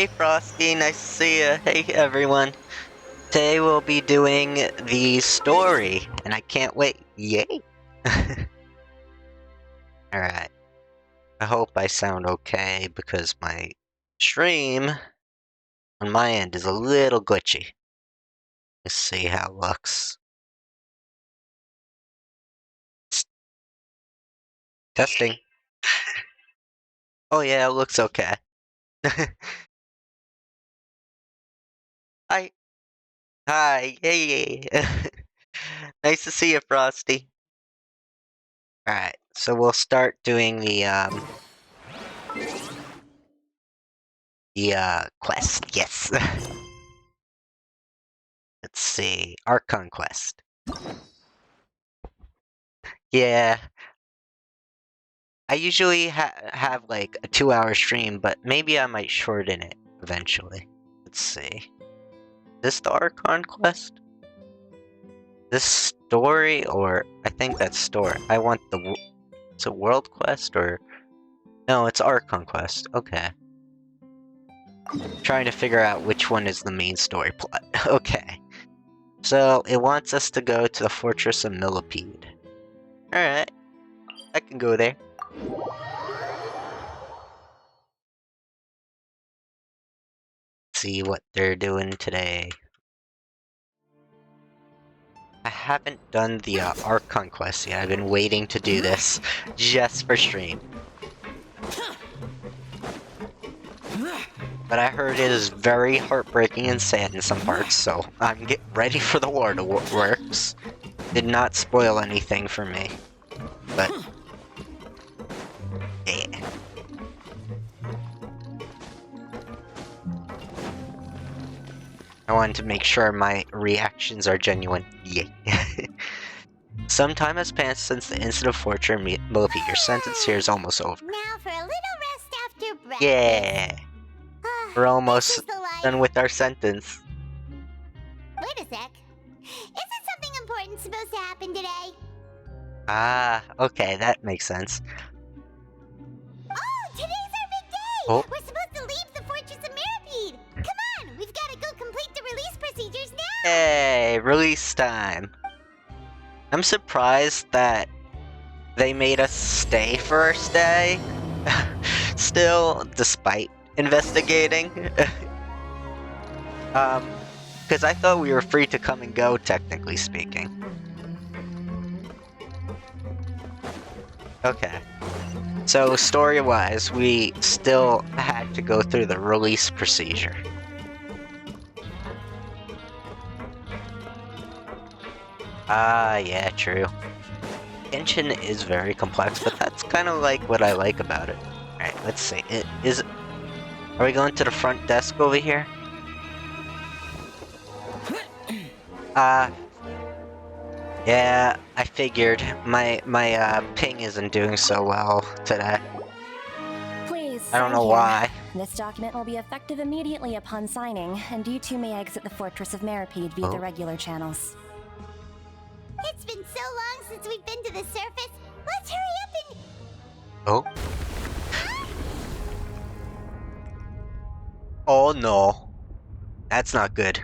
Hey Frosty, nice to see you. Hey everyone. Today we'll be doing the story, and I can't wait. Yay! Alright. I hope I sound okay because my stream on my end is a little glitchy. Let's see how it looks. Testing. Oh yeah, it looks okay. Hi. Hi. Yay. Nice to see you, Frosty. Alright, so we'll start doing the quest. Yes. Let's see. Art Conquest. Yeah, I usually have like a 2-hour stream, but maybe I might shorten it eventually. Let's see. This the Art Conquest? This story, or I think that's story. I want it's a world quest, or no, it's Art Conquest. Okay. Trying to figure out which one is the main story plot. Okay. So it wants us to go to the Fortress of Millipede. Alright. I can go there. See what they're doing today. I haven't done the Ark Conquest yet. I've been waiting to do this just for stream. But I heard it is very heartbreaking and sad in some parts, so I'm getting ready for the war to works. Did not spoil anything for me. But yeah. I wanted to make sure my reactions are genuine. Yeah. Some time has passed since the incident of Fortune Millipede. Your sentence here is almost over. Now for a little rest after breakfast. Yeah. We're almost done with our sentence. Wait a sec. Isn't something important supposed to happen today? Ah, okay, that makes sense. Oh, today's our big day! Oh. We're supposed to leave the Fortress of Mirapede! Come on, we've got to go complete the release procedures now! Hey, release time. I'm surprised that they made us stay for our stay. Still, despite investigating. Because I thought we were free to come and go, technically speaking. Okay. So, story-wise, we still had to go through the release procedure. Ah, yeah, true. Genshin is very complex, but that's kind of like what I like about it. Alright, let's see. Are we going to the front desk over here? Yeah, I figured. My ping isn't doing so well today. Please, I don't know here. why. This document will be effective immediately upon signing, and you two may exit the Fortress of Mirapede via the regular channels. It's been so long since we've been to the surface. Let's hurry up and... Oh. Oh no. That's not good.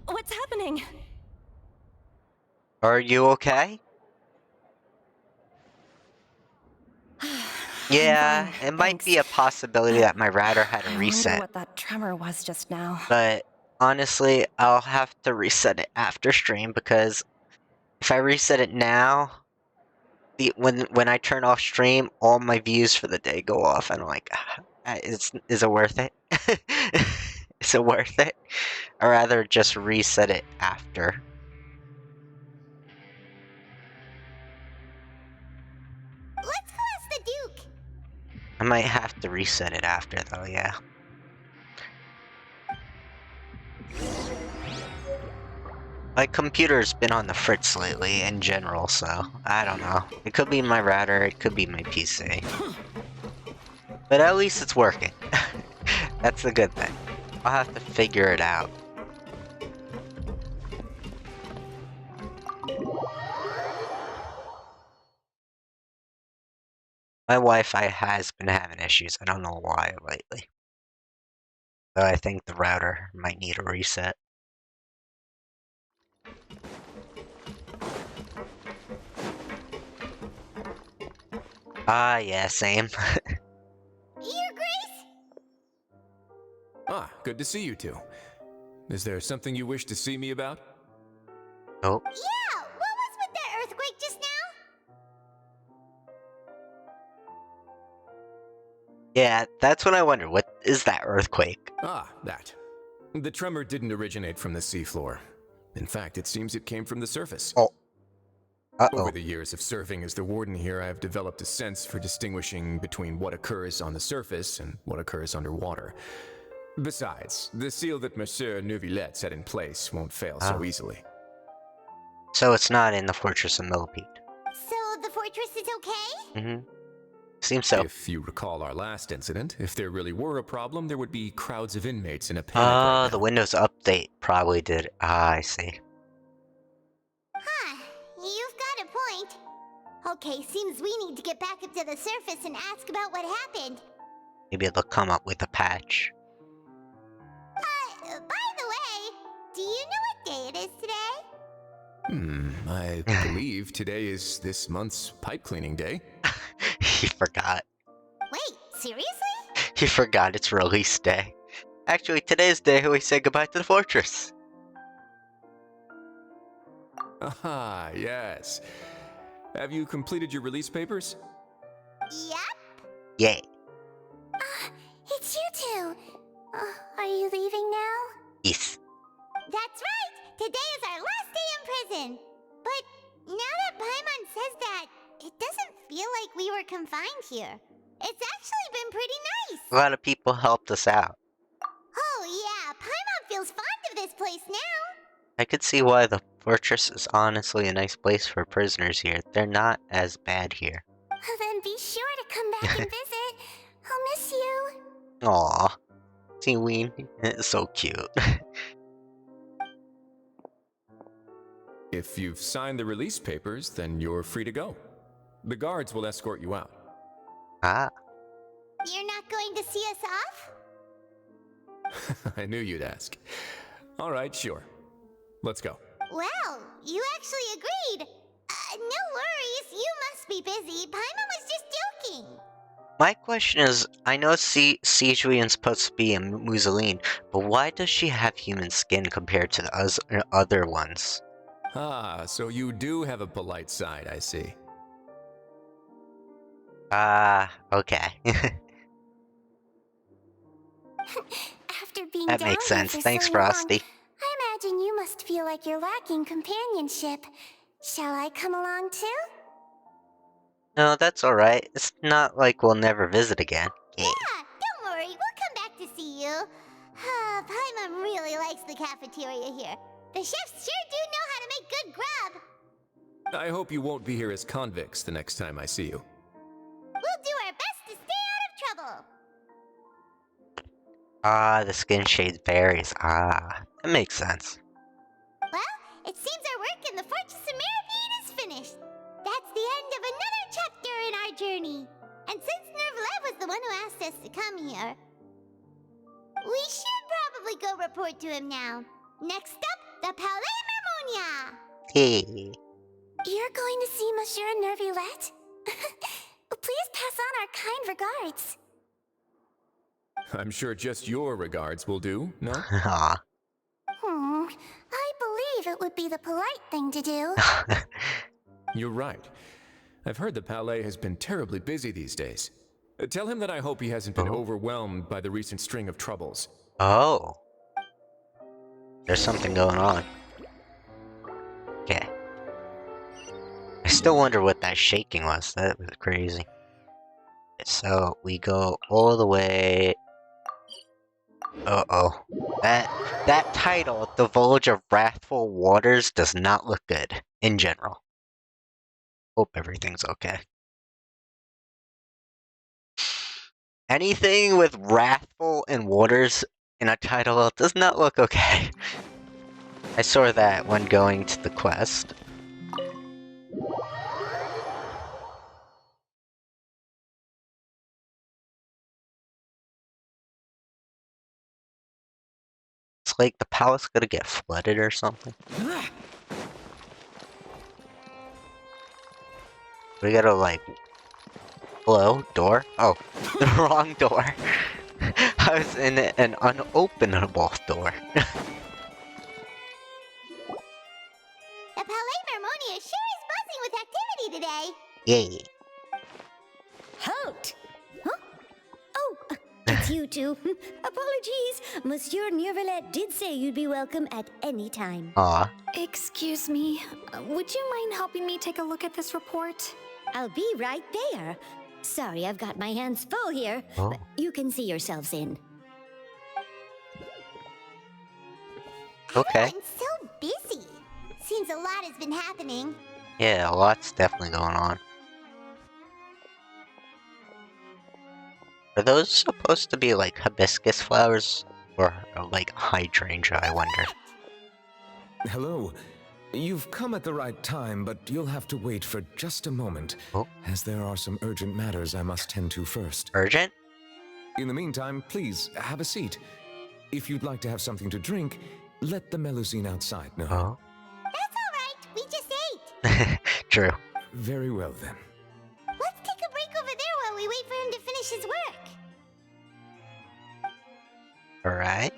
What's happening? Are you okay? Yeah, fine, it might be a thanks. possibility that my router had a I reset. wonder what that tremor was just now. But honestly, I'll have to reset it after stream because if I reset it now, when I turn off stream, all my views for the day go off, and I'm like, is it worth it? Is it worth it? Or rather, just reset it after. Let's go ask the Duke! I might have to reset it after, though, yeah. My computer's been on the fritz lately, in general, so I don't know. It could be my router, it could be my PC. But at least it's working. That's the good thing. I'll have to figure it out. My Wi-Fi has been having issues. I don't know why lately. Though I think the router might need a reset. Ah, yeah, same. Your Grace? Ah, good to see you two. Is there something you wish to see me about? Oh, Yeah, what was with that earthquake just now? yeah, that's what I wonder. What is that earthquake? Ah, that. The tremor didn't originate from the seafloor. In fact, it seems it came from the surface. Oh, Over uh-oh. the years of serving as the warden here, I've developed a sense for distinguishing between what occurs on the surface and what occurs underwater. Besides, the seal that Monsieur Neuvillette set in place won't fail so Oh. easily. So it's not in the Fortress of Millipede. So the fortress is okay? Mm-hmm. Seems so. If you recall our last incident, if there really were a problem, there would be crowds of inmates in a panic right now. The Windows update probably did. Ah, I see. Huh, you've got a point. Okay, seems we need to get back up to the surface and ask about what happened. Maybe they'll come up with a patch. By the way, do you know what day it is today? I believe today is this month's pipe cleaning day. He forgot. Wait, seriously? He forgot it's release day. Actually, today's the day we say goodbye to the fortress. Ah, yes. Have you completed your release papers? Yep. Yay. It's you two. Are you leaving now? Yes. That's right! Today is our last day in prison! But now that Paimon says that, it doesn't feel like we were confined here. It's actually been pretty nice! A lot of people helped us out. Oh yeah, Paimon feels fond of this place now! I could see why the fortress is honestly a nice place for prisoners here. They're not as bad here. Then be sure to come back and visit. I'll miss you. Aww. Seaweed is so cute. If you've signed the release papers, then you're free to go. The guards will escort you out. Ah. You're not going to see us off? I knew you'd ask. All right, sure. Let's go. Well, you actually agreed. No worries, you must be busy. Paimon was just joking. My question is, I know Sijuyan's supposed to be a Museline, but why does she have human skin compared to the other ones? Ah, so you do have a polite side, I see. Ah, okay. After being That down makes here sense. for Thanks, so long, Frosty. I imagine you must feel like you're lacking companionship. Shall I come along too? No, that's alright. It's not like we'll never visit again. Yay. Yeah, don't worry, we'll come back to see you. Paimon really likes the cafeteria here. The chefs sure do know how to make good grub. I hope you won't be here as convicts the next time I see you. We'll do our best to stay out of trouble. Ah, the skin shade varies. Ah, that makes sense. Well, it seems our work in the Fortress of Meripede is finished. That's the end of another chapter in our journey. And since Neuvillette was the one who asked us to come here, we should probably go report to him now. Next up, the Palais Mermonia. Hey. You're going to see Monsieur Neuvillette? Please pass on our kind regards. I'm sure just your regards will do, no? Aw. I believe it would be the polite thing to do. You're right. I've heard the Palais has been terribly busy these days. Tell him that I hope he hasn't been overwhelmed by the recent string of troubles. Oh. There's something going on. Okay. I still wonder what that shaking was. That was crazy. So we go all the way. Uh-oh. That title, The Village of Wrathful Waters, does not look good in general. Hope everything's okay. Anything with Wrathful and Waters in a title does not look okay. I saw that when going to the quest. It's like the palace gonna get flooded or something. We gotta like... Hello? Door? Oh, the wrong door. I was in an unopenable door. The Palais Mermonia sure is buzzing with activity today. Yay. Halt! Huh? Oh, it's you two. Apologies. Monsieur Neuvillette did say you'd be welcome at any time. Aw. Excuse me, would you mind helping me take a look at this report? I'll be right there. Sorry, I've got my hands full here. Oh. But you can see yourselves in. Okay. Everyone's so busy. Seems a lot has been happening. Yeah, a lot's definitely going on. Are those supposed to be like hibiscus flowers? Or like hydrangea, I wonder. Hello. You've come at the right time, but you'll have to wait for just a moment, Oh. as there are some urgent matters I must tend to first. Urgent? In the meantime, please, have a seat. If you'd like to have something to drink, let the Melusine outside know. Oh. That's all right. We just ate. True. Very well, then. Let's take a break over there while we wait for him to finish his work. Alright.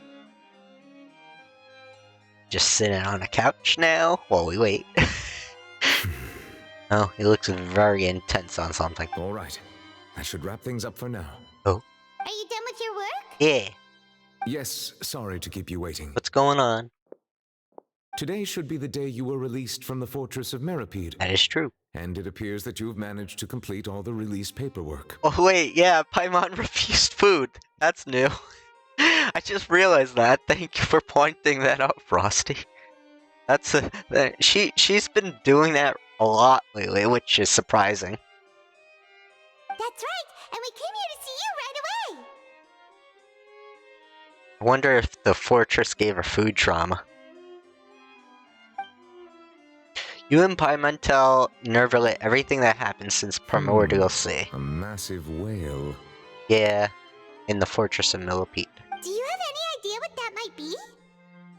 Just sitting on a couch now while we wait. Oh, he looks very intense on something. All right. That should wrap things up for now. Are you done with your work? Yeah, Yes, sorry to keep you waiting. what's going on? Today should be the day you were released from the Fortress of Meripede, That is true. and it appears that you've managed to complete all the release paperwork. Oh wait, yeah, Paimon refused food. That's new. I just realized that. Thank you for pointing that out, Frosty. That's she's been doing that a lot lately, which is surprising. That's right. And we came here to see you right away. I wonder if the fortress gave her food trauma. You and Paimon tell Nervalet everything that happened since Primordial Sea. A massive whale. Yeah, in the Fortress of Millipede. Do you have any idea what that might be?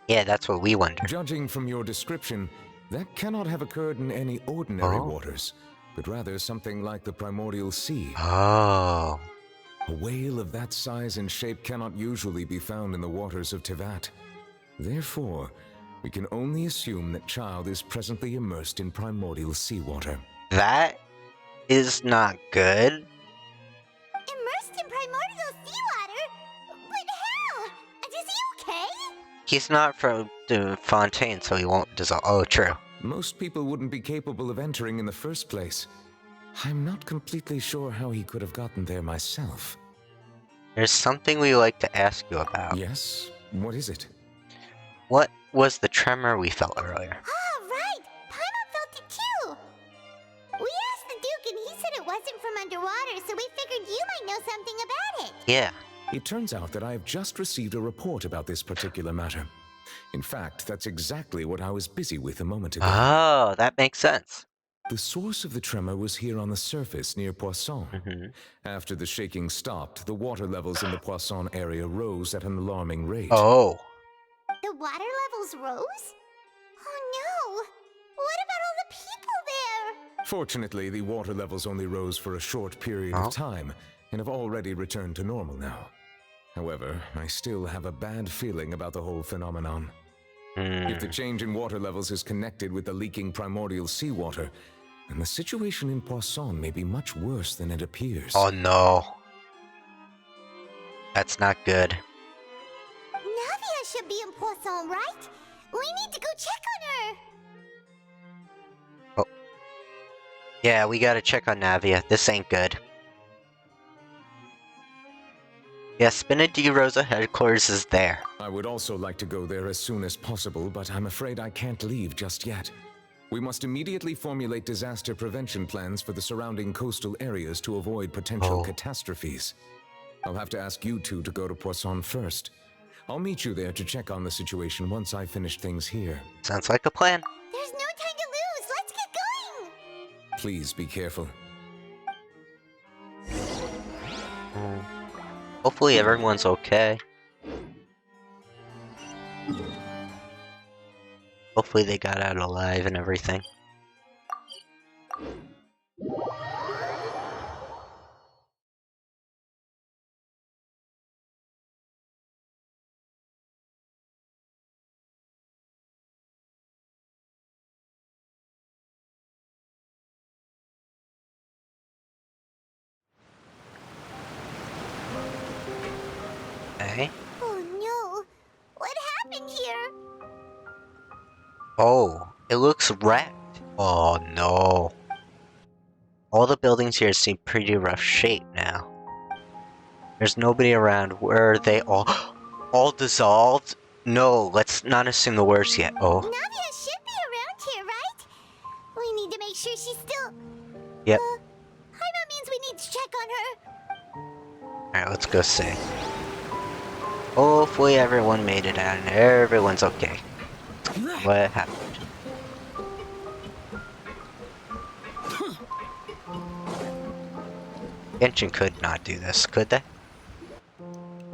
Yeah, that's what we wonder. Judging from your description, that cannot have occurred in any ordinary Oh. waters, but rather something like the Primordial Sea. Oh. A whale of that size and shape cannot usually be found in the waters of Tevat. Therefore, we can only assume that Child is presently immersed in primordial seawater. That is not good. Immersed in primordial seawater? But how? Is he okay? He's not from the Fontaine, so he won't dissolve. Oh, true. Most people wouldn't be capable of entering in the first place. I'm not completely sure how he could have gotten there myself. There's something we like to ask you about. Yes? What is it? What was the tremor we felt earlier? Ah, right. Paimon felt it too. We asked the Duke and he said it wasn't from underwater, so we figured you might know something about it. Yeah. It turns out that I have just received a report about this particular matter. In fact, that's exactly what I was busy with a moment ago. Oh, that makes sense. The source of the tremor was here on the surface near Poisson. Mm-hmm. After the shaking stopped, the water levels in the Poisson area rose at an alarming rate. Oh. The water levels rose? Oh no! What about all the people there? Fortunately, the water levels only rose for a short period Oh. of time and have already returned to normal now. However, I still have a bad feeling about the whole phenomenon. If the change in water levels is connected with the leaking primordial seawater, then the situation in Poisson may be much worse than it appears. Oh no. That's not good. Navia should be in Poisson, right? We need to go check on her. Yeah, we gotta check on Navia. This ain't good. Yeah, Spinady Rosa headquarters is there. I would also like to go there as soon as possible, but I'm afraid I can't leave just yet. We must immediately formulate disaster prevention plans for the surrounding coastal areas to avoid potential Oh. catastrophes. I'll have to ask you two to go to Poisson first. I'll meet you there to check on the situation once I finish things here. Sounds like a plan. There's no time to lose. Let's get going. Please be careful. Hopefully everyone's okay. Hopefully they got out alive and everything. Okay. Oh no! What happened here? Oh, it looks wrecked. Oh no. All the buildings here seem pretty rough shape now. There's nobody around. Where are they all dissolved? No, let's not assume the worst yet. Oh, Navia should be around here, right? We need to make sure she's still... yep. That means we need to check on her. Alright, let's go see. Hopefully everyone made it out and everyone's okay. What happened? Genshin could not do this, could they? We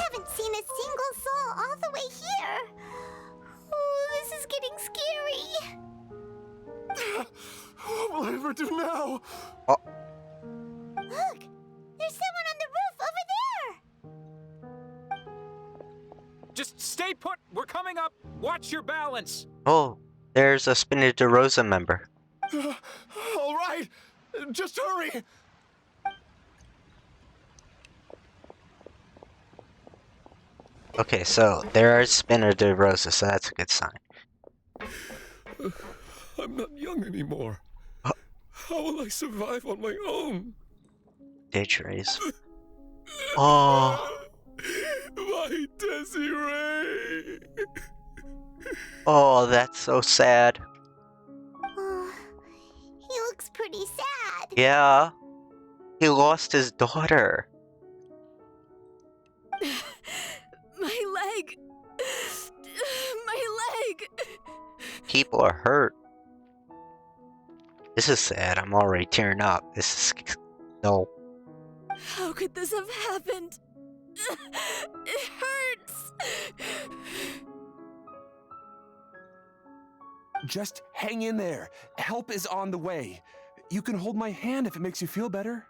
haven't seen a single soul all the way here. Oh, this is getting scary. What will I ever do now? Look, there's someone on the roof over there. Just stay put. We're coming up. Watch your balance. Oh, there's a Spina de Rosa member. All right, just hurry. Okay, so there are Spina de Rosa, so that's a good sign. I'm not young anymore. How will I survive on my own? Ditch rays. Oh, My Desiree. oh, that's so sad. Oh, he looks pretty sad. Yeah, he lost his daughter. My leg! My leg! People are hurt. This is sad. I'm already tearing up. This is no. How could this have happened? It hurts! Just hang in there. Help is on the way. You can hold my hand if it makes you feel better.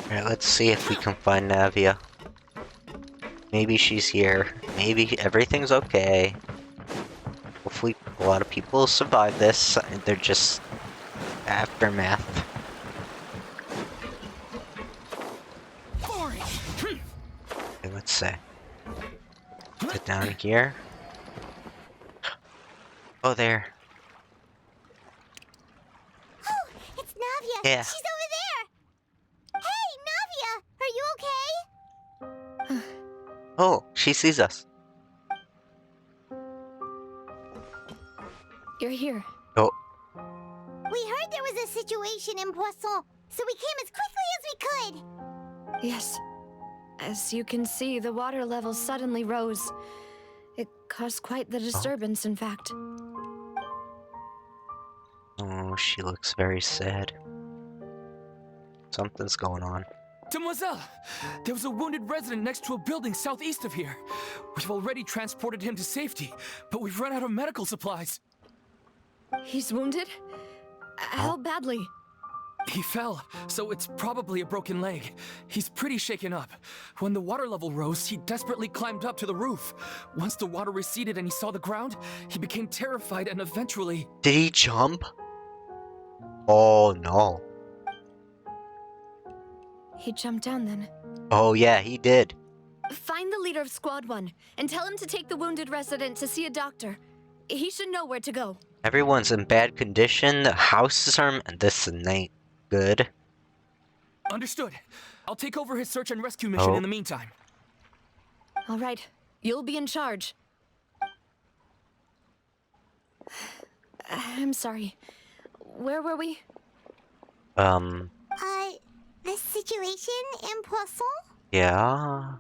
Alright, let's see if we can find Navia. Maybe she's here. Maybe everything's okay. Hopefully a lot of people survive this. They're just aftermath. Okay, let's see. Is it down here? Oh, there. Oh, it's Navia. Yeah. She's over there. Hey, Navia, are you okay? Oh, she sees us. You're here. Oh, We heard there was a situation in Poisson, so we came as quickly as we could. Yes. As you can see, the water level suddenly rose. It caused quite the disturbance, in fact. oh, she looks very sad. Something's going on. Demoiselle, there was a wounded resident next to a building southeast of here. We've already transported him to safety, but we've run out of medical supplies. He's wounded? How badly? He fell, so it's probably a broken leg. He's pretty shaken up. When the water level rose, he desperately climbed up to the roof. Once the water receded and he saw the ground, he became terrified and eventually... Did he jump? Oh no. He jumped down then. Oh yeah, he did. Find the leader of Squad 1 and tell him to take the wounded resident to see a doctor. He should know where to go. Everyone's in bad condition. The houses are, and this ain't good. Understood. I'll take over his search and rescue mission Oh. in the meantime. All right, you'll be in charge. I'm sorry. Where were we? The situation in Poisson? Yeah.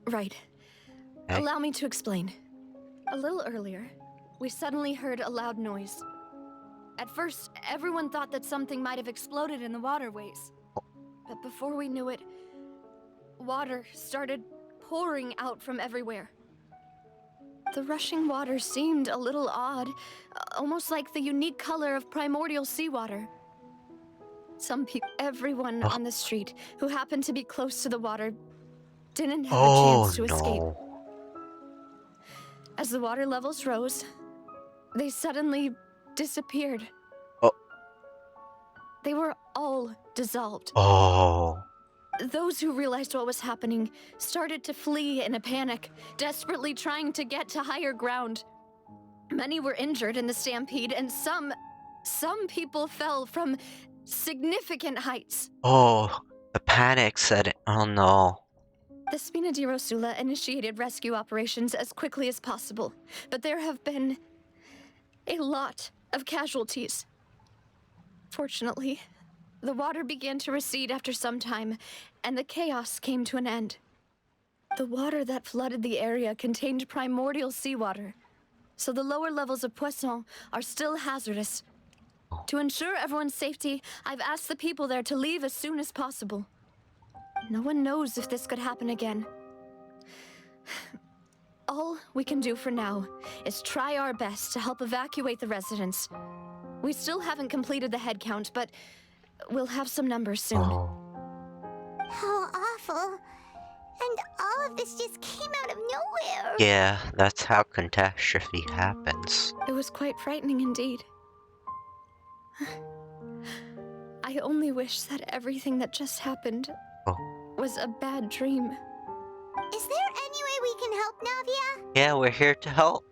Right. Okay. Allow me to explain. A little earlier, we suddenly heard a loud noise. At first, everyone thought that something might have exploded in the waterways. But before we knew it, water started pouring out from everywhere. The rushing water seemed a little odd, almost like the unique color of primordial seawater. Everyone on the street who happened to be close to the water didn't have a chance to escape. As the water levels rose, they suddenly disappeared. Oh. They were all dissolved. Oh. Those who realized what was happening started to flee in a panic, desperately trying to get to higher ground. Many were injured in the stampede, and some people fell from significant heights. Oh, the panic set it. Oh no. The Spina di Rosula initiated rescue operations as quickly as possible, but there have been a lot of casualties. Fortunately, the water began to recede after some time, and the chaos came to an end. The water that flooded the area contained primordial seawater, so the lower levels of Poisson are still hazardous. To ensure everyone's safety, I've asked the people there to leave as soon as possible. No one knows if this could happen again. All we can do for now is try our best to help evacuate the residents. We still haven't completed the head count, but we'll have some numbers soon. Oh. How awful. And all of this just came out of nowhere. Yeah, that's how catastrophe happens. It was quite frightening indeed. I only wish that everything that just happened was a bad dream. Is there any way we can help, Navia? Yeah, we're here to help.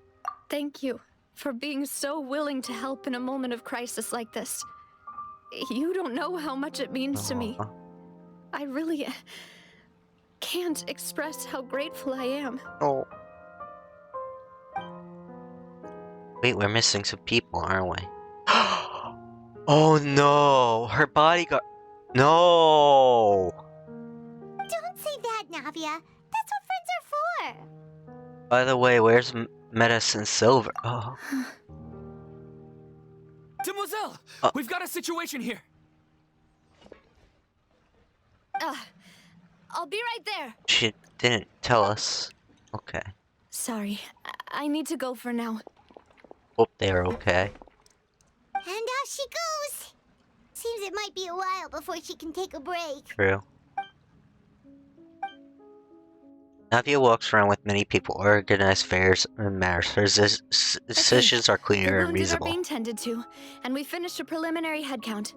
Thank you for being so willing to help in a moment of crisis like this. You don't know how much it means to me. I really can't express how grateful I am. Oh. Wait, we're missing some people, aren't we? Oh no! Her bodyguard. No! Don't say that, Navia. That's what friends are for. By the way, where's Medicine Silver? Oh. Demoiselle! We've got a situation here! I'll be right there. She didn't tell us. Okay. Sorry, I need to go for now. Hope they're okay. And off she goes. Seems it might be a while before she can take a break. True. Navia walks around with many people, organized fairs and matters. Her decisions are clear and The wounded are reasonable. being tended to, and we finished a preliminary head count.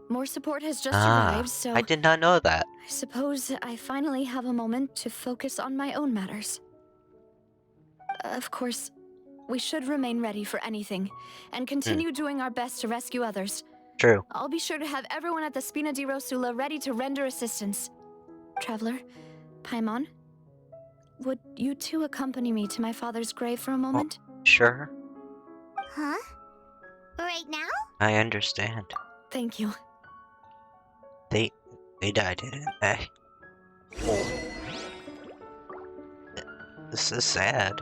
More support has just arrived, so I did not know that. I suppose I finally have a moment to focus on my own matters. Of course, we should remain ready for anything, and continue doing our best to rescue others. True. I'll be sure to have everyone at the Spina di Rosula ready to render assistance. Traveler, Paimon, would you two accompany me to my father's grave for a moment? Sure. Huh? Right now? I understand. Thank you. They died, didn't they? Oh. This is sad.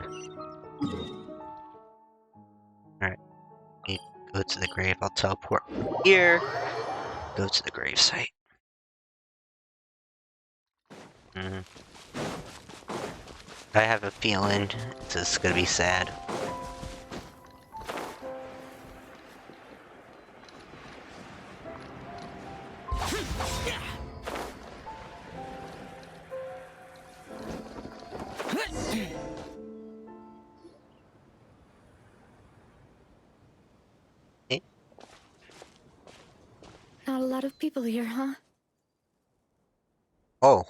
Alright. Go to the grave. I'll teleport here. Go to the grave site. I have a feeling this is gonna be sad. Not a lot of people here, huh? Oh,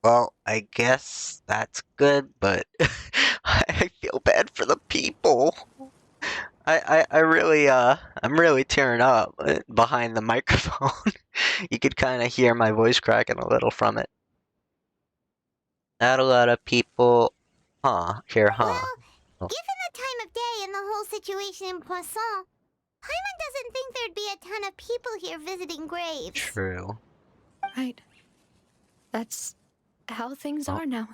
well, I guess that's good, but I feel bad for the people. I really, I'm really tearing up behind the microphone. You could kind of hear my voice cracking a little from it. Not a lot of people, here, Well, given the time of day and the whole situation in Poisson, Paimon doesn't think there'd be a ton of people here visiting graves. True. Right. That's how things are now.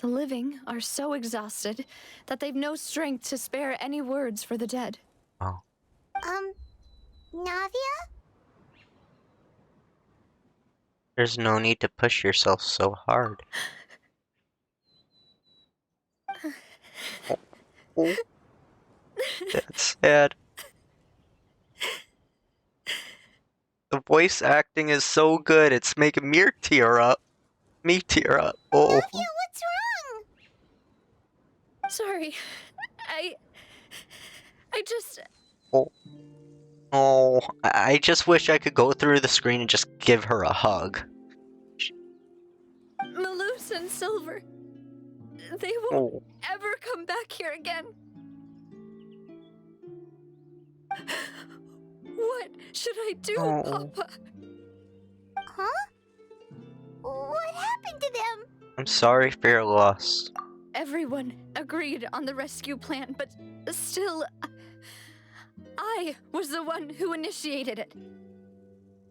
The living are so exhausted that they've no strength to spare any words for the dead. Oh. Navia? There's no need to push yourself so hard. Oh, that's sad. The voice acting is so good, it's making me tear up. Me tear up. Oh. Navia, what's wrong? Sorry. I just... Oh. Oh. I just wish I could go through the screen and just give her a hug. Malus and Silver. They won't Oh. ever come back here again. What should I do, Oh. Papa? Huh? What happened to them? I'm sorry for your loss. Everyone agreed on the rescue plan, but still, I was the one who initiated it.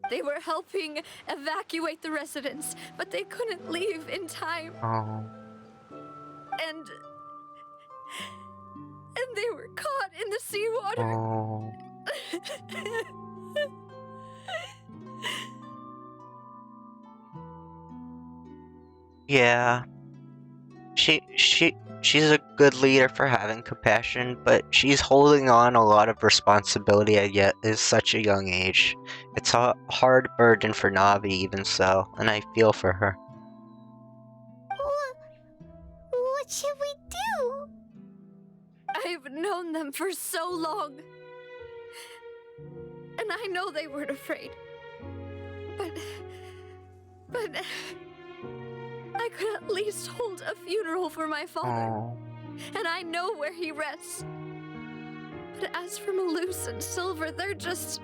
They were helping evacuate the residents, but they couldn't leave in time. Oh. And they were caught in the seawater. Oh. Yeah. She's a good leader for having compassion, but she's holding on a lot of responsibility yet is such a young age. It's a hard burden for Navi even so, and I feel for her. What should we do? I've known them for so long. And I know they weren't afraid. But I could at least hold a funeral for my father. Oh. And I know where he rests. But as for Malus and Silver, they're just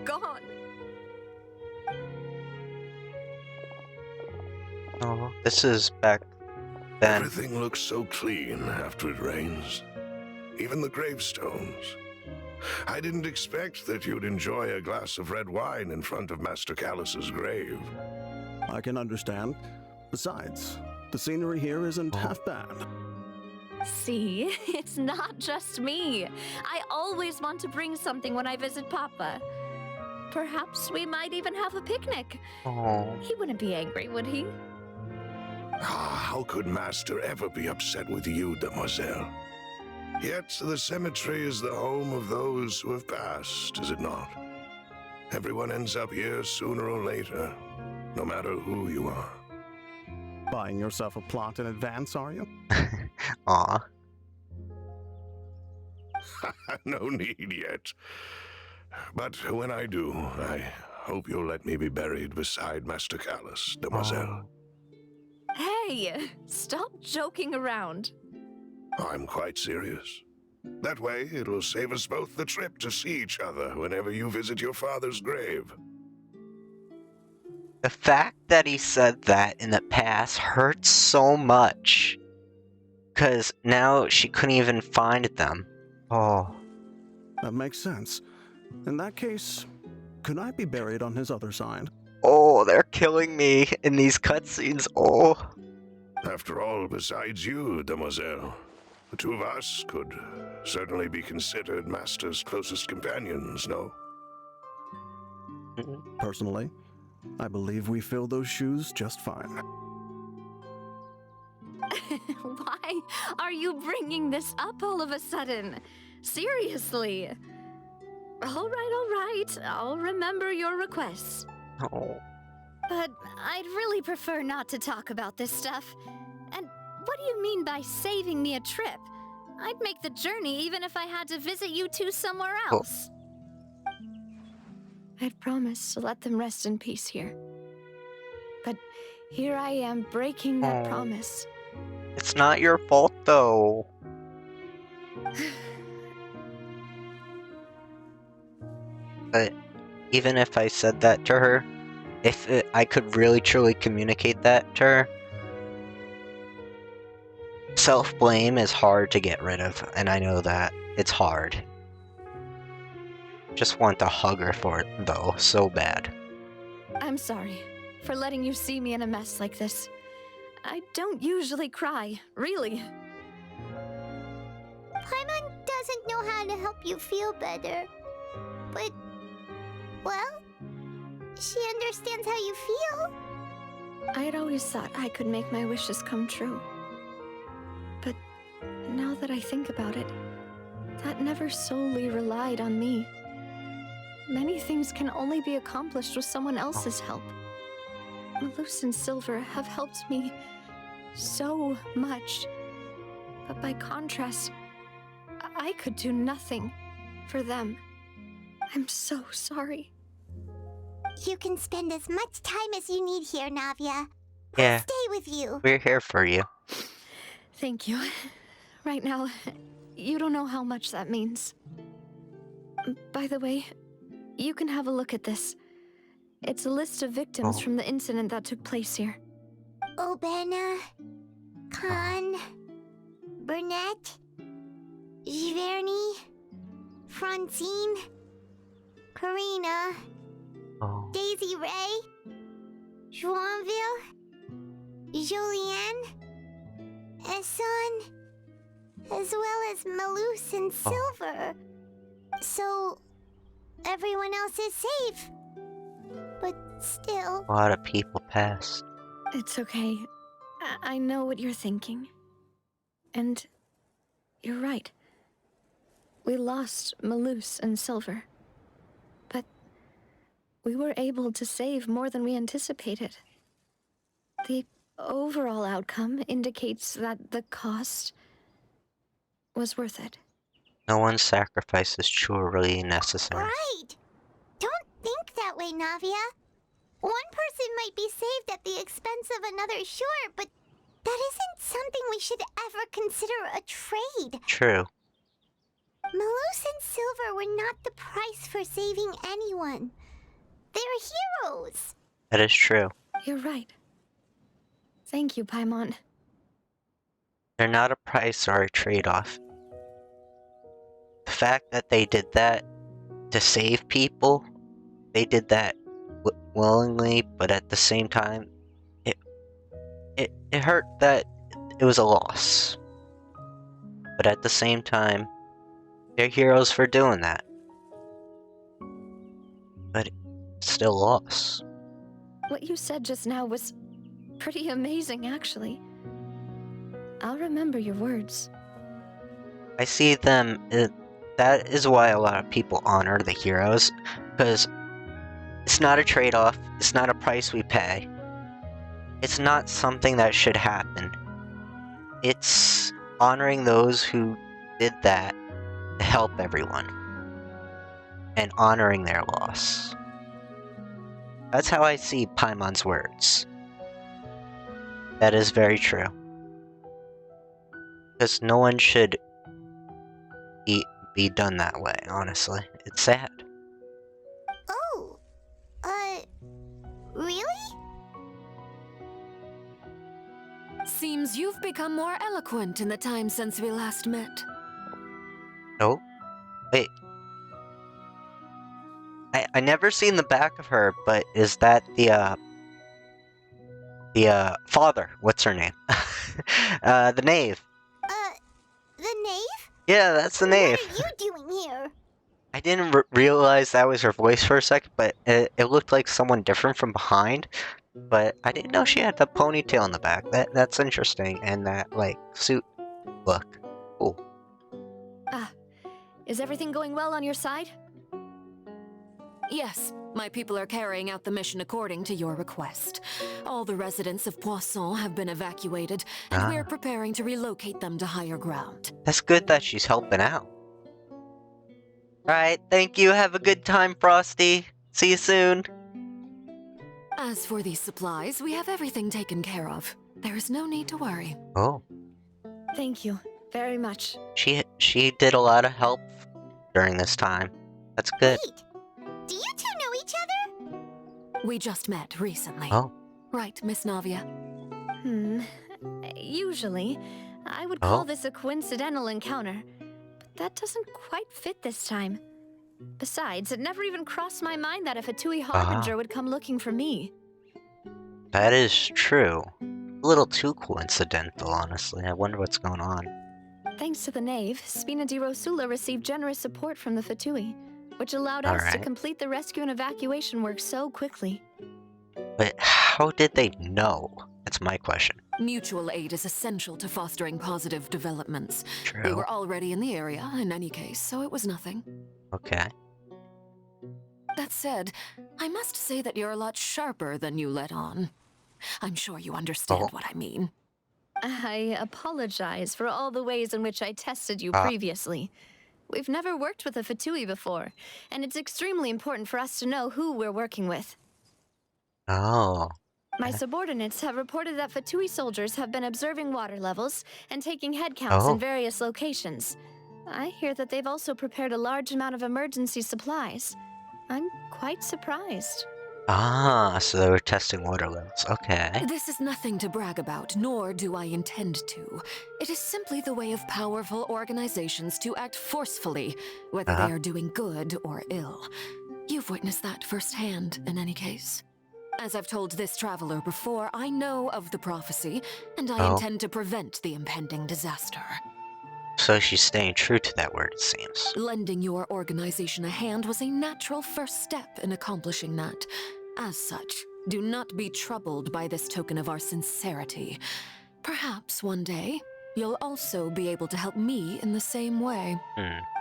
gone. Oh, this is back then. Everything looks so clean after it rains. Even the gravestones. I didn't expect that you'd enjoy a glass of red wine in front of Master Callus's grave. I can understand. Besides, the scenery here isn't half bad. See, it's not just me. I always want to bring something when I visit Papa. Perhaps we might even have a picnic. Oh. He wouldn't be angry, would he? How could Master ever be upset with you, Demoiselle? Yet the cemetery is the home of those who have passed, is it not? Everyone ends up here sooner or later, no matter who you are. Buying yourself a plot in advance, are you? Aw. No need yet. But when I do, I hope you'll let me be buried beside Master Callus, Demoiselle. Hey, stop joking around. I'm quite serious. That way, it'll save us both the trip to see each other whenever you visit your father's grave. The fact that he said that in the past hurts so much. 'Cause now she couldn't even find them. Oh. That makes sense. In that case, could I be buried on his other side? Oh, they're killing me in these cutscenes. Oh. After all, besides you, Demoiselle, the two of us could certainly be considered Master's closest companions, no? Personally, I believe we fill those shoes just fine. Why are you bringing this up all of a sudden? Seriously. All right. I'll remember your requests. Oh. But I'd really prefer not to talk about this stuff. And what do you mean by saving me a trip? I'd make the journey even if I had to visit you two somewhere else. I'd promised to let them rest in peace here. But here I am breaking that promise. It's not your fault, though. But even if I said that to her, I could really truly communicate that to her, self-blame is hard to get rid of, and I know that. It's hard. Just want to hug her for it, though, so bad. I'm sorry for letting you see me in a mess like this. I don't usually cry, really. Paimon doesn't know how to help you feel better. But, well, she understands how you feel. I had always thought I could make my wishes come true. But now that I think about it, that never solely relied on me. Many things can only be accomplished with someone else's help. Malus and Silver have helped me so much. But by contrast, I could do nothing for them. I'm so sorry. You can spend as much time as you need here, Navia. We'll Yeah, stay with you. we're here for you. Thank you. Right now, you don't know how much that means. By the way, you can have a look at this. It's a list of victims Oh. from the incident that took place here. Obena, Khan, Burnett, Giverny, Francine, Karina, Oh. Daisy Ray, Joinville, Julianne, Esson, as well as Malus and Silver. So, everyone else is safe. But still... A lot of people passed. It's okay. I know what you're thinking. And you're right. We lost Malus and Silver. But we were able to save more than we anticipated. The overall outcome indicates that the cost was worth it. No one's sacrifice is truly necessary. Right! Don't think that way, Navia. One person might be saved at the expense of another, sure, but that isn't something we should ever consider a trade. True. Malus and Silver were not the price for saving anyone. They're heroes. That is true. You're right. Thank you, Paimon. They're not a price or a trade-off. The fact that they did that to save people, they did that willingly, but at the same time, it hurt that it was a loss. But at the same time, they're heroes for doing that. But it's still a loss. What you said just now was pretty amazing, actually. I'll remember your words. I see them, that is why a lot of people honor the heroes, because it's not a trade-off, it's not a price we pay. It's not something that should happen. It's honoring those who did that to help everyone. And honoring their loss. That's how I see Paimon's words. That is very true. Because no one should be done that way, honestly. It's sad. Oh, really? Seems you've become more eloquent in the time since we last met. Oh? Wait. I never seen the back of her, but is that the father? What's her name? The knave. The knave? Yeah, that's the knave. What are you doing here? I didn't realize that was her voice for a second, but it looked like someone different from behind. But I didn't know she had the ponytail in the back. That's interesting, and that like suit look. Cool. Is everything going well on your side? Yes, my people are carrying out the mission according to your request. All the residents of Poisson have been evacuated, and we're preparing to relocate them to higher ground. That's good that she's helping out. Alright, thank you. Have a good time, Frosty. See you soon. As for these supplies, we have everything taken care of. There is no need to worry. Oh, Thank you very much. she did a lot of help during this time. That's good. Wait, do you two know each other? We just met recently. Oh. Right, Miss Navia? Usually, I would Oh. call this a coincidental encounter, but that doesn't quite fit this time. Besides, it never even crossed my mind that if a Tui Harbinger would come looking for me. That is true. A little too coincidental, honestly. I wonder what's going on. Thanks to the Knave, Spina di Rosula received generous support from the Fatui, which allowed us to Alright. complete the rescue and evacuation work so quickly. But how did they know? That's my question. Mutual aid is essential to fostering positive developments. We True. were already in the area, in any case, so it was nothing. Okay. That said, I must say that you're a lot sharper than you let on. I'm sure you understand what I mean. I apologize for all the ways in which I tested you Ah. previously. We've never worked with a Fatui before, and it's extremely important for us to know who we're working with. Oh. My Okay. subordinates have reported that Fatui soldiers have been observing water levels and taking head counts in various locations. I hear that they've also prepared a large amount of emergency supplies. I'm quite surprised. Ah, so they were testing water levels. Okay. This is nothing to brag about, nor do I intend to. It is simply the way of powerful organizations to act forcefully, whether they are doing good or ill. You've witnessed that firsthand, in any case. As I've told this traveler before, I know of the prophecy, and I intend to prevent the impending disaster. So she's staying true to that word, it seems. Lending your organization a hand was a natural first step in accomplishing that. As such, do not be troubled by this token of our sincerity. Perhaps one day, you'll also be able to help me in the same way.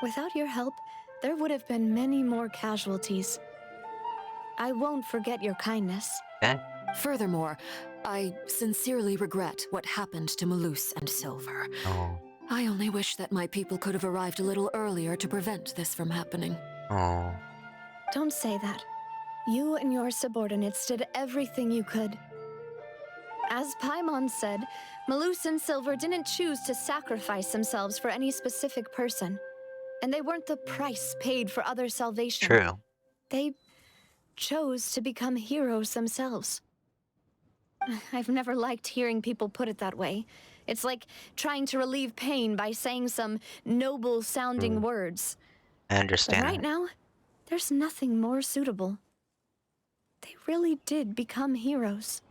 Without your help, there would have been many more casualties. I won't forget your kindness. Okay. Furthermore, I sincerely regret what happened to Malus and Silver. Oh. I only wish that my people could have arrived a little earlier to prevent this from happening. Oh. Don't say that. You and your subordinates did everything you could. As Paimon said, Malus and Silver didn't choose to sacrifice themselves for any specific person, and they weren't the price paid for other salvation. True. They chose to become heroes themselves. I've never liked hearing people put it that way. It's like trying to relieve pain by saying some noble-sounding words. I understand. But right now, there's nothing more suitable. They really did become heroes.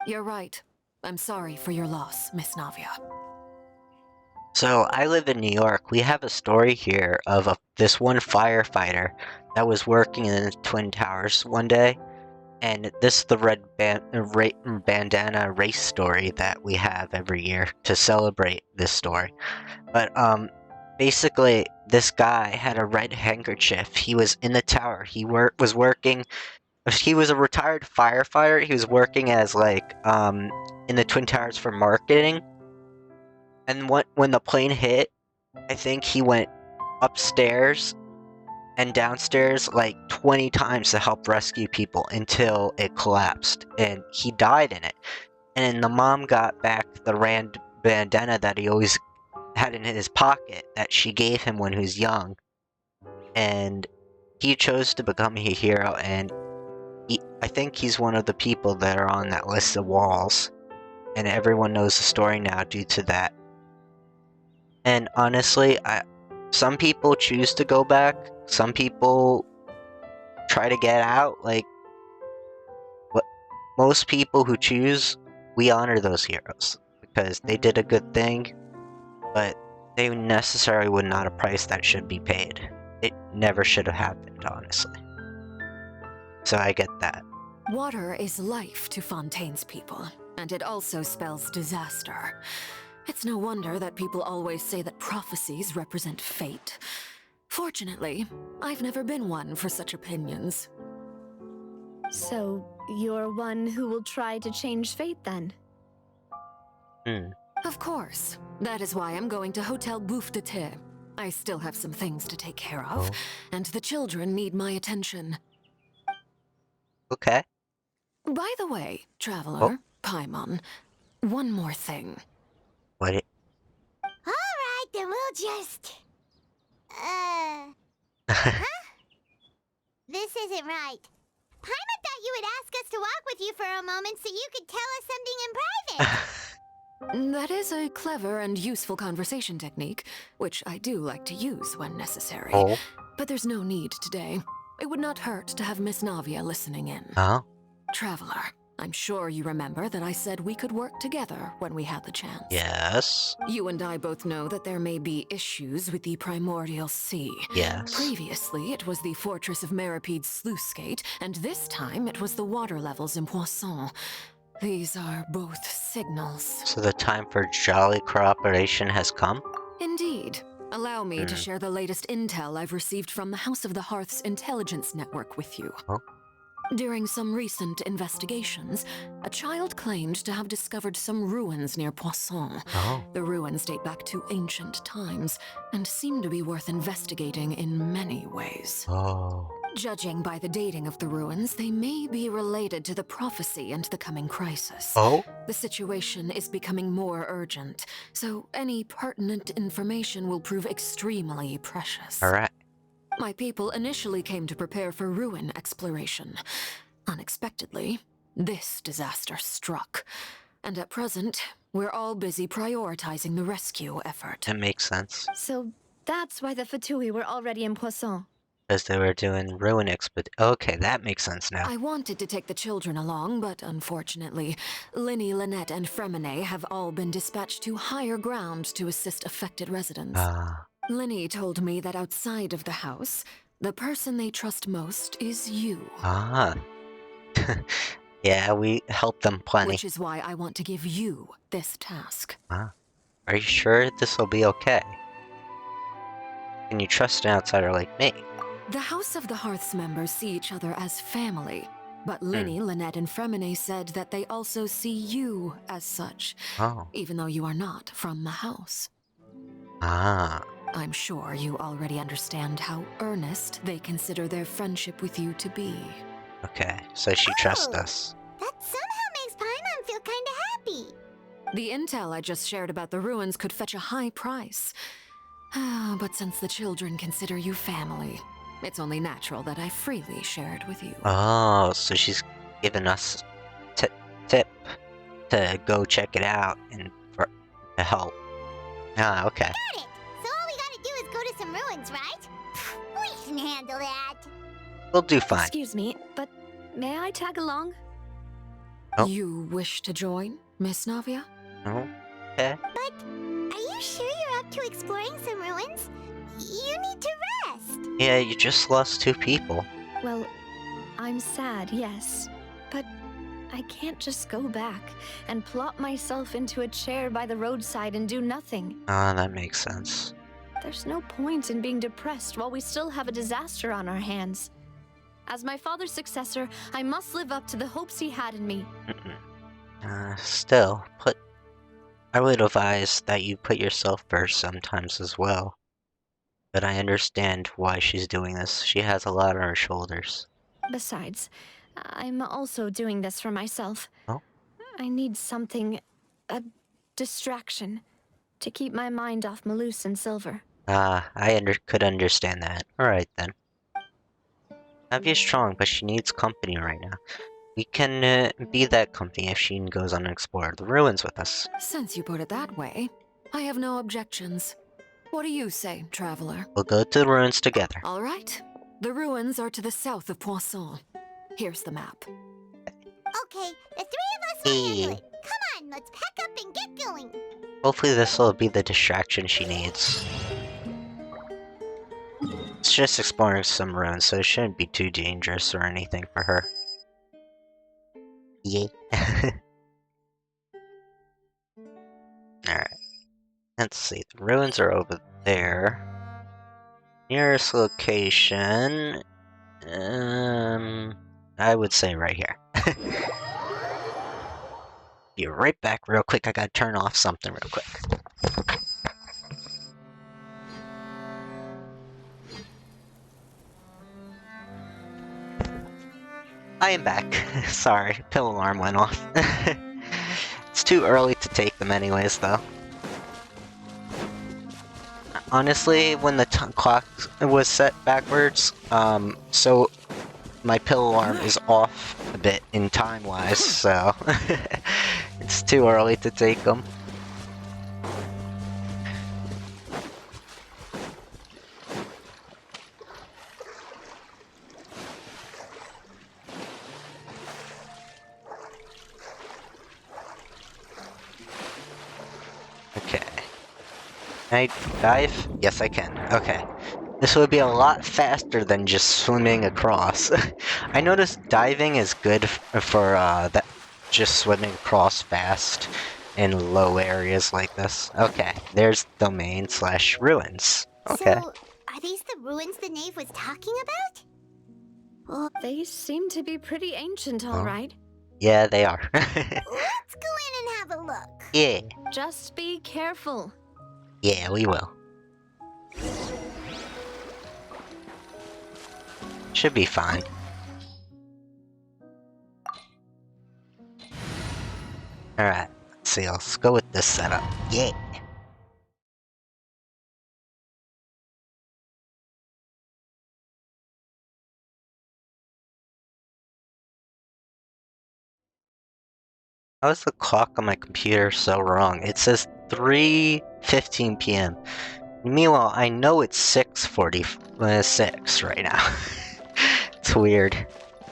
You're right. I'm sorry for your loss, Miss Navia. So, I live in New York. We have a story here of this one firefighter that was working in the Twin Towers one day. And this is the red bandana race story that we have every year to celebrate this story. But, basically, this guy had a red handkerchief. He was in the tower. He was working... He was a retired firefighter. He was working as, like, in the Twin Towers for marketing. And when the plane hit, I think he went upstairs and downstairs like 20 times to help rescue people until it collapsed. And he died in it. And then the mom got back the bandana that he always had in his pocket that she gave him when he was young. And he chose to become a hero, and I think he's one of the people that are on that list of walls. And everyone knows the story now due to that. And honestly, some people choose to go back. Some people try to get out. Like, most people who choose, we honor those heroes because they did a good thing, but they necessarily would not a price that should be paid. It never should have happened, honestly. So I get that. Water is life to Fontaine's people, and it also spells disaster. It's no wonder that people always say that prophecies represent fate. Fortunately, I've never been one for such opinions. So, you're one who will try to change fate, then? Of course. That is why I'm going to Hotel Bouffe de Thé. I still have some things to take care of, and the children need my attention. Okay. By the way, Traveler, Paimon, one more thing. What? Alright, then we'll just... Huh? This isn't right. Paimon thought you would ask us to walk with you for a moment so you could tell us something in private. That is a clever and useful conversation technique, which I do like to use when necessary. But there's no need today. It would not hurt to have Miss Navia listening in. Oh? Traveler, I'm sure you remember that I said we could work together when we had the chance. Yes. You and I both know that there may be issues with the primordial sea. Yes. Previously, it was the fortress of Maripede's sluice gate, and this time it was the water levels in Poisson. These are both signals. So the time for jolly cooperation has come? Indeed. Allow me to share the latest intel I've received from the House of the Hearth's intelligence network with you. Oh. During some recent investigations, a child claimed to have discovered some ruins near Poisson. Oh. The ruins date back to ancient times and seem to be worth investigating in many ways. Oh. Judging by the dating of the ruins, they may be related to the prophecy and the coming crisis. Oh? The situation is becoming more urgent, so any pertinent information will prove extremely precious. Alright. My people initially came to prepare for ruin exploration. Unexpectedly, this disaster struck. And at present, we're all busy prioritizing the rescue effort. That makes sense. So that's why the Fatui were already in Poisson. Because they were doing ruin expedition. Okay, that makes sense now. I wanted to take the children along, but unfortunately, Linny, Lynette, and Fremine have all been dispatched to higher ground to assist affected residents. Linny told me that outside of the house, the person they trust most is you. Yeah, we helped them plenty. Which is why I want to give you this task. Are you sure this will be okay? Can you trust an outsider like me? The House of the Hearth's members see each other as family, but Linny, Lynette, and Fremine said that they also see you as such, even though you are not from the house. I'm sure you already understand how earnest they consider their friendship with you to be. Okay, so she trusts us. That somehow makes Paimon feel kinda happy. The intel I just shared about the ruins could fetch a high price. But since the children consider you family, it's only natural that I freely share it with you. Oh, so she's giving us tip to go check it out and to help. Okay. Got it! So all we gotta do is go to some ruins, right? We can handle that. We'll do fine. Excuse me, but may I tag along? Oh. You wish to join, Miss Navia? Okay. But are you sure you're up to exploring some ruins? You need to rest. Yeah, you just lost 2 people. Well, I'm sad, yes. But I can't just go back and plop myself into a chair by the roadside and do nothing. That makes sense. There's no point in being depressed while we still have a disaster on our hands. As my father's successor, I must live up to the hopes he had in me. Still, I would advise that you put yourself first sometimes as well. But I understand why she's doing this. She has a lot on her shoulders. Besides, I'm also doing this for myself. Oh? I need something, a distraction, to keep my mind off Malus and Silver. Could understand that. Alright then. Navia's strong, but she needs company right now. We can be that company if she goes on and explore the ruins with us. Since you put it that way, I have no objections. What do you say, traveler? We'll go to the ruins together. All right. The ruins are to the south of Poisson. Here's the map. Okay, the 3 of us will handle it. Come on, let's pack up and get going. Hopefully this will be the distraction she needs. It's just exploring some ruins, so it shouldn't be too dangerous or anything for her. Yeah. Alright. Let's see, the ruins are over there. Nearest location... I would say right here. Be right back real quick, I gotta turn off something real quick. I am back. Sorry, pill alarm went off. It's too early to take them anyways, though. Honestly, when the clock was set backwards, so my pill alarm is off a bit in time-wise, so it's too early to take them. Can I dive? Yes, I can. Okay. This would be a lot faster than just swimming across. I noticed diving is good for that just swimming across fast in low areas like this. Okay, there's domain / ruins. Okay. So, are these the ruins the knave was talking about? They seem to be pretty ancient, all Oh. right. Yeah, they are. Let's go in and have a look. Yeah. Just be careful. Yeah, we will. Should be fine. Alright, let's see, let's go with this setup. Yeah! How is the clock on my computer so wrong? It says 3:15 p.m. Meanwhile, I know it's 6:46 right now. It's weird.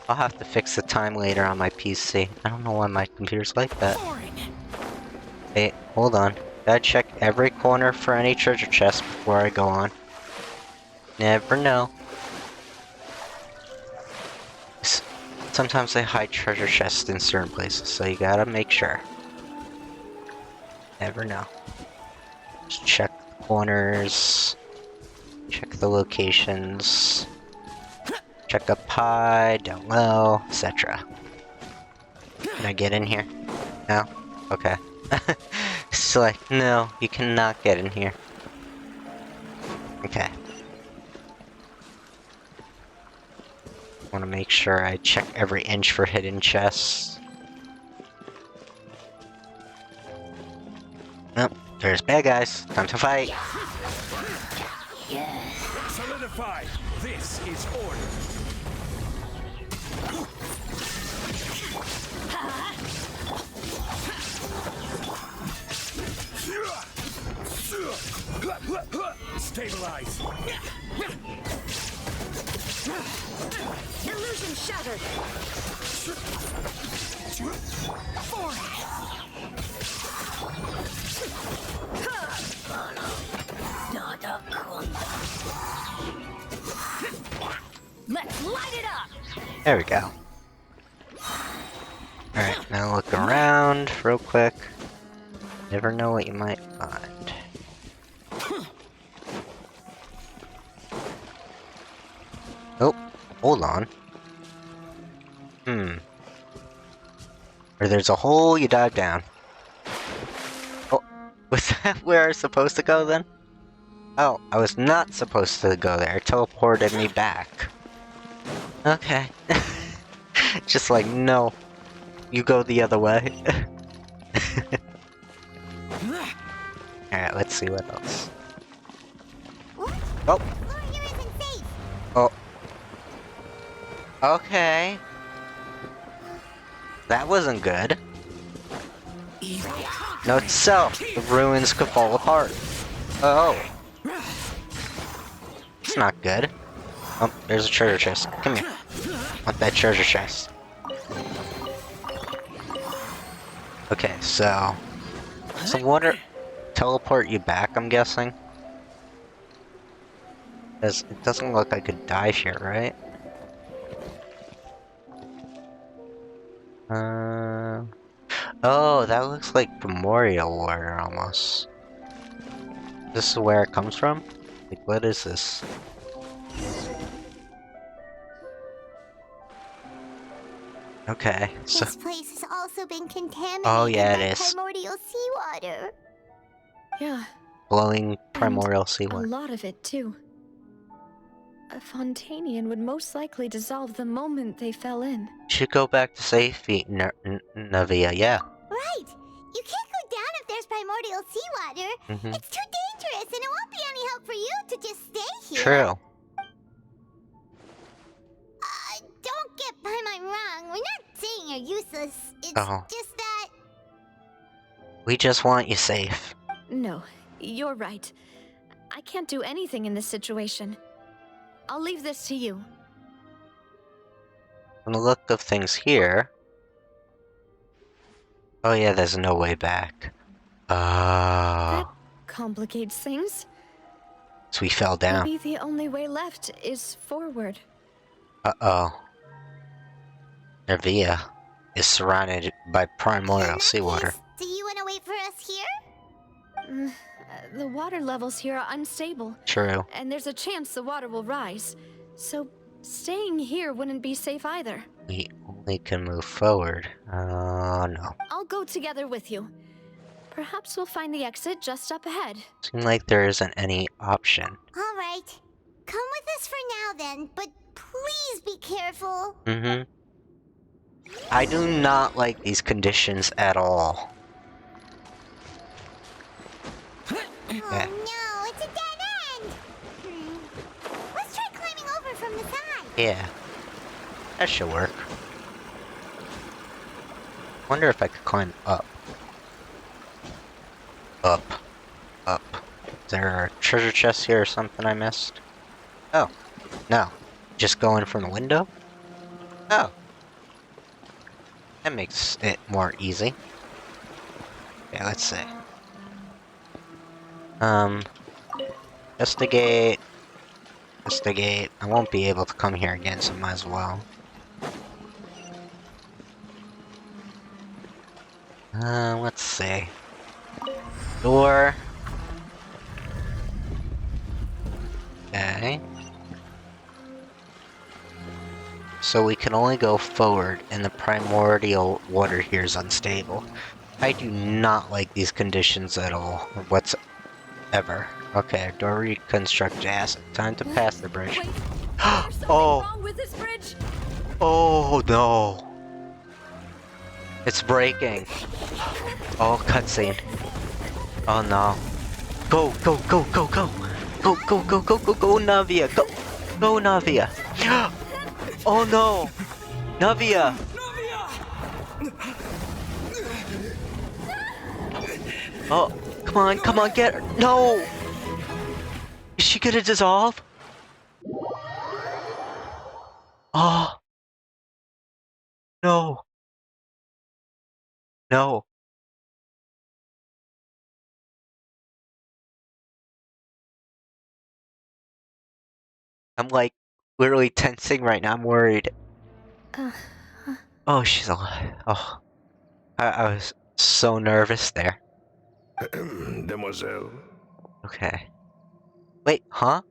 I'll have to fix the time later on my PC. I don't know why my computer's like that. Hey, hold on. Gotta check every corner for any treasure chest before I go on. Never know. Sometimes they hide treasure chests in certain places, so you gotta make sure. Never know. Just check the corners. Check the locations. Check up high, down low, etc. Can I get in here? No? Okay. It's like, no, you cannot get in here. Okay. Want to make sure I check every inch for hidden chests. Nope, there's bad guys. Time to fight. Solidify. This is order. Stabilize. Illusion shattered. Let's light it up. There we go. Alright, now look around real quick. Never know what you might find. Oh, hold on. Where there's a hole, you dive down. Oh, was that where I was supposed to go then? Oh, I was not supposed to go there. It teleported me back. Okay. Just like, no. You go the other way. Alright, let's see what else. Oh! Floor here isn't safe. Oh. Okay. That wasn't good. Note to self, the ruins could fall apart. Oh. It's not good. Oh, there's a treasure chest. Come here. Want that treasure chest. Okay, so... Some water teleport you back, I'm guessing? Because it doesn't look like I could dive here, right? Oh, that looks like primordial water, almost. This is where it comes from? Like, what is this? Okay, so... This place has also been contaminated Oh, yeah, by it is. primordial seawater. Yeah, Glowing primordial a seawater. lot of it, too. A Fontanian would most likely dissolve the moment they fell in. Should go back to safety, Navia, yeah. Right! You can't go down if there's primordial seawater. Mhm. It's too dangerous, and it won't be any help for you to just stay here. True. Don't get by my wrong. We're not saying you're useless. It's Oh. just that... We just want you safe. No, you're right. I can't do anything in this situation. I'll leave this to you. From the look of things here... Oh yeah, there's no way back. That Oh. complicates things. So we fell down. Maybe the only way left is forward. Uh-oh. Nervia is surrounded by In primordial that seawater. case, do you want to wait for us here? The water levels here are unstable. True. And there's a chance the water will rise. So staying here wouldn't be safe either. We only can move forward. Oh, no. I'll go together with you. Perhaps we'll find the exit just up ahead. Seems like there isn't any option. All right. Come with us for now then, but please be careful. Mm-hmm. I do not like these conditions at all. Oh Yeah. no, it's a dead end! Let's try climbing over from the side. Yeah. That should work. Wonder if I could climb up. Up. Up. Is there a treasure chest here or something I missed? Oh. No. Just go in from the window? Oh. That makes it more easy. Yeah, let's see. Investigate. Investigate. I won't be able to come here again, so might as well. Let's see. Door. Okay. So we can only go forward, and the primordial water here is unstable. I do not like these conditions at all, whatsoever. Okay, door reconstruct asset. Time to pass the bridge. Wait, there's something wrong with this bridge? Oh no! It's breaking. Oh, cutscene. Oh no. Go, go, go, go, go! Go, go, go, go, go, go, Navia! Go! Go, Navia! Oh no! Navia! Oh, come on, get her! No! Is she gonna dissolve? Oh! No! No! I'm like literally tensing right now. I'm worried. Oh, she's alive. Oh, I was so nervous there. Demoiselle, Okay. Wait, huh?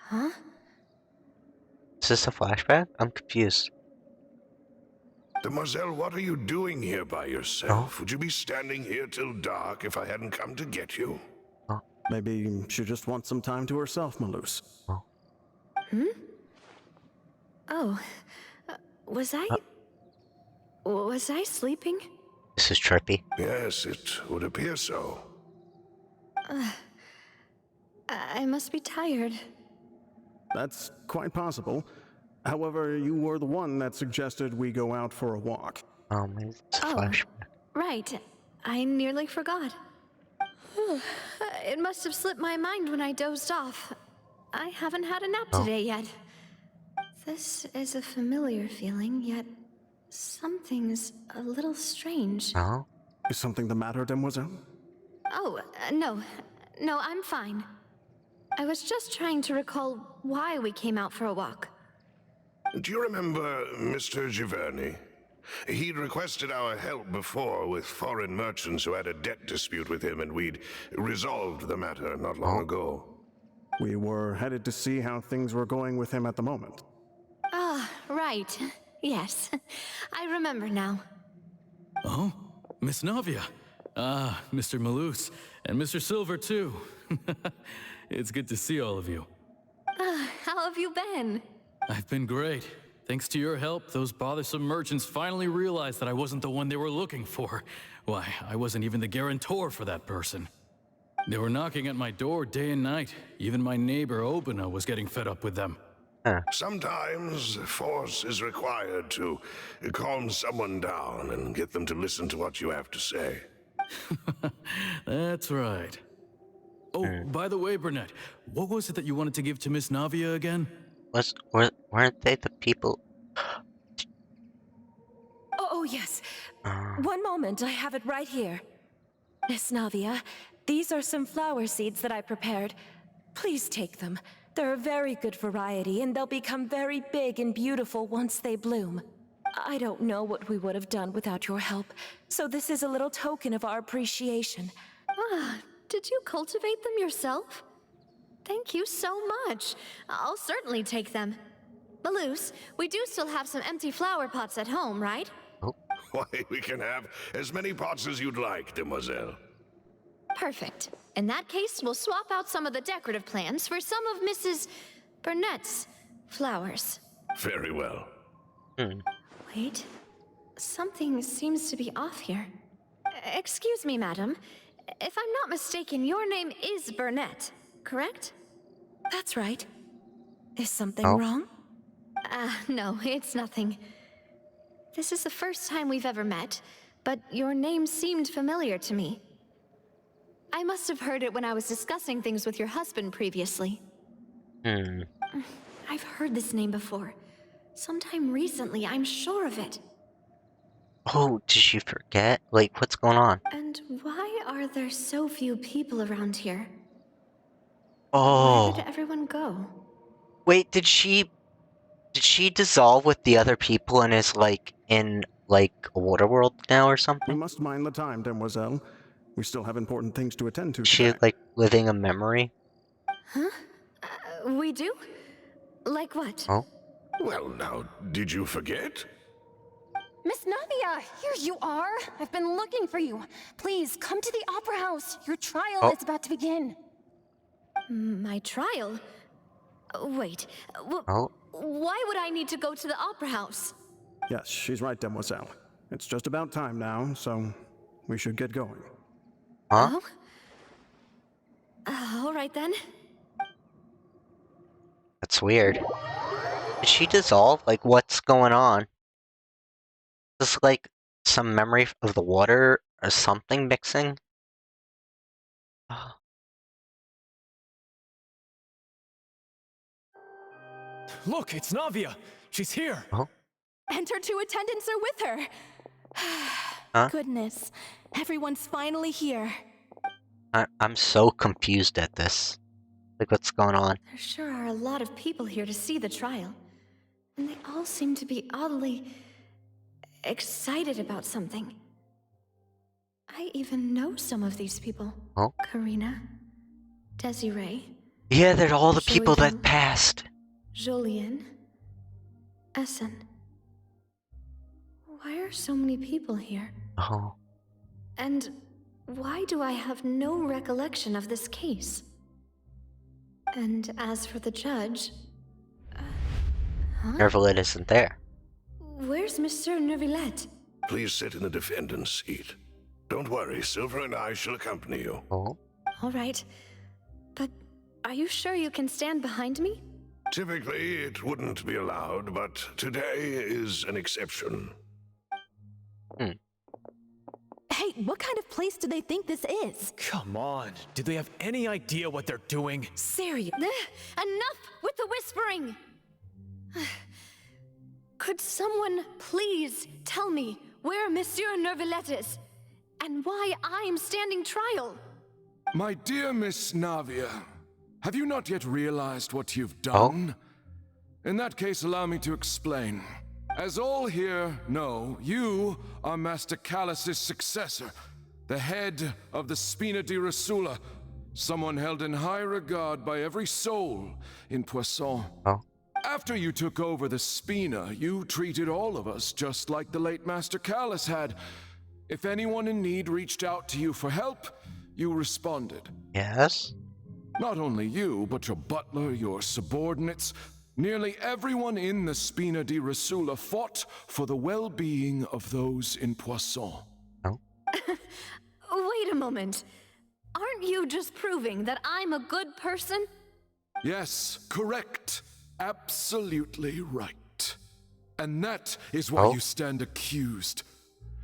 Huh? Is this a flashback? I'm confused. Demoiselle, what are you doing here by yourself? Would you be standing here till dark if I hadn't come to get you? Maybe she just wants some time to herself, Malus. Oh. Oh. Was I sleeping? This is trippy. Yes, it would appear so. I must be tired. That's quite possible. However, you were the one that suggested we go out for a walk. Oh, maybe it's a Oh. flashback. Right. I nearly forgot. It must have slipped my mind when I dozed off. I haven't had a nap today yet. This is a familiar feeling, yet something's a little strange. Oh? Is something the matter, Demoiselle? Oh, no. No, I'm fine. I was just trying to recall why we came out for a walk. Do you remember Mr. Giverny? He'd requested our help before with foreign merchants who had a debt dispute with him, and we'd resolved the matter not long ago. We were headed to see how things were going with him at the moment. Ah, right. Yes. I remember now. Oh, Miss Navia. Ah, Mr. Malus. And Mr. Silver, too. It's good to see all of you. How have you been? I've been great. Thanks to your help, those bothersome merchants finally realized that I wasn't the one they were looking for. Why, I wasn't even the guarantor for that person. They were knocking at my door day and night. Even my neighbor, Obina, was getting fed up with them. Sometimes force is required to calm someone down and get them to listen to what you have to say. That's right. Oh, by the way, Burnett, what was it that you wanted to give to Miss Navia again? Weren't they the people? Oh, yes. One moment, I have it right here. Miss Navia, these are some flower seeds that I prepared. Please take them. They're a very good variety, and they'll become very big and beautiful once they bloom. I don't know what we would have done without your help, so this is a little token of our appreciation. Ah, did you cultivate them yourself? Thank you so much. I'll certainly take them. Maloose, we do still have some empty flower pots at home, right? Why, we can have as many pots as you'd like, demoiselle. Perfect. In that case, we'll swap out some of the decorative plants for some of Mrs. Burnett's flowers. Very well. Wait. Something seems to be off here. Excuse me, madam. If I'm not mistaken, your name is Burnett, correct? That's right. Is something wrong? No, it's nothing. This is the first time we've ever met, but your name seemed familiar to me. I must have heard it when I was discussing things with your husband previously. I've heard this name before. Sometime recently, I'm sure of it. Oh, did she forget? Like, what's going on? And why are there so few people around here? Oh. Where did everyone go? Wait, did she dissolve with the other people and is like in like a water world now or We something? must mind the time, demoiselle. We still have important things to attend to She today. like living a memory? Huh? We do? Like what? Oh. Well, now, did you forget? Miss Navia, here you are. I've been looking for you. Please, come to the Opera House. Your trial is about to begin. My trial? Wait, why would I need to go to the Opera House? Yes, she's right, demoiselle. It's just about time now, so we should get going. Huh? All right then. That's weird. Did she dissolve? Like, what's going on? Is like some memory of the water or something mixing? Look, it's Navia. She's here. And her two attendants are with her. Huh? Goodness, everyone's finally here. I'm so confused at this. Like, what's going on? There sure are a lot of people here to see the trial. And they all seem to be oddly excited about something. I even know some of these people. Oh? Karina, Desiree. Yeah, they're all the people Joyeux, that passed. Julien, Essen. Why are so many people here? Oh. And why do I have no recollection of this case? And as for the judge... Neuvillette isn't there. Where's Monsieur Neuvillette? Please sit in the defendant's seat. Don't worry, Silver and I shall accompany you. Oh? All right. But are you sure you can stand behind me? Typically, it wouldn't be allowed, but today is an exception. Hey, what kind of place do they think this is? Come on. Do they have any idea what they're doing? Serious. Enough with the whispering! Could someone please tell me where Monsieur Neuvillette is? And why I'm standing trial? My dear Miss Navia, have you not yet realized what you've done? In that case, allow me to explain. As all here know, you are Master Callus's successor, the head of the Spina di Rosula, someone held in high regard by every soul in Poisson. After you took over the Spina, you treated all of us just like the late Master Callus had. If anyone in need reached out to you for help, you responded. Yes? Not only you, but your butler, your subordinates, nearly everyone in the Spina di Rosula fought for the well-being of those in Poisson. Wait a moment. Aren't you just proving that I'm a good person? Yes, correct. Absolutely right. And that is why you stand accused.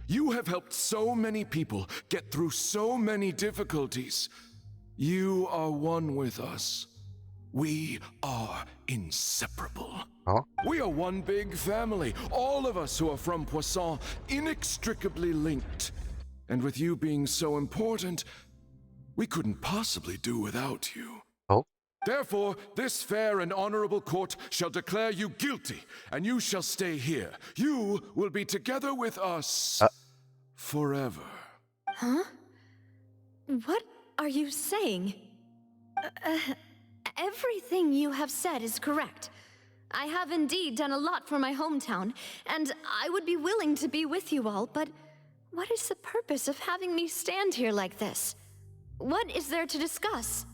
You have helped so many people get through so many difficulties. You are one with us. We are inseparable. We are one big family, all of us who are from Poisson, inextricably linked. And with you being so important, we couldn't possibly do without you. Oh? Therefore, this fair and honorable court shall declare you guilty, and you shall stay here. You will be together with us forever. Huh? What are you saying? Everything you have said is correct. I have indeed done a lot for my hometown, and I would be willing to be with you all, but what is the purpose of having me stand here like this? What is there to discuss?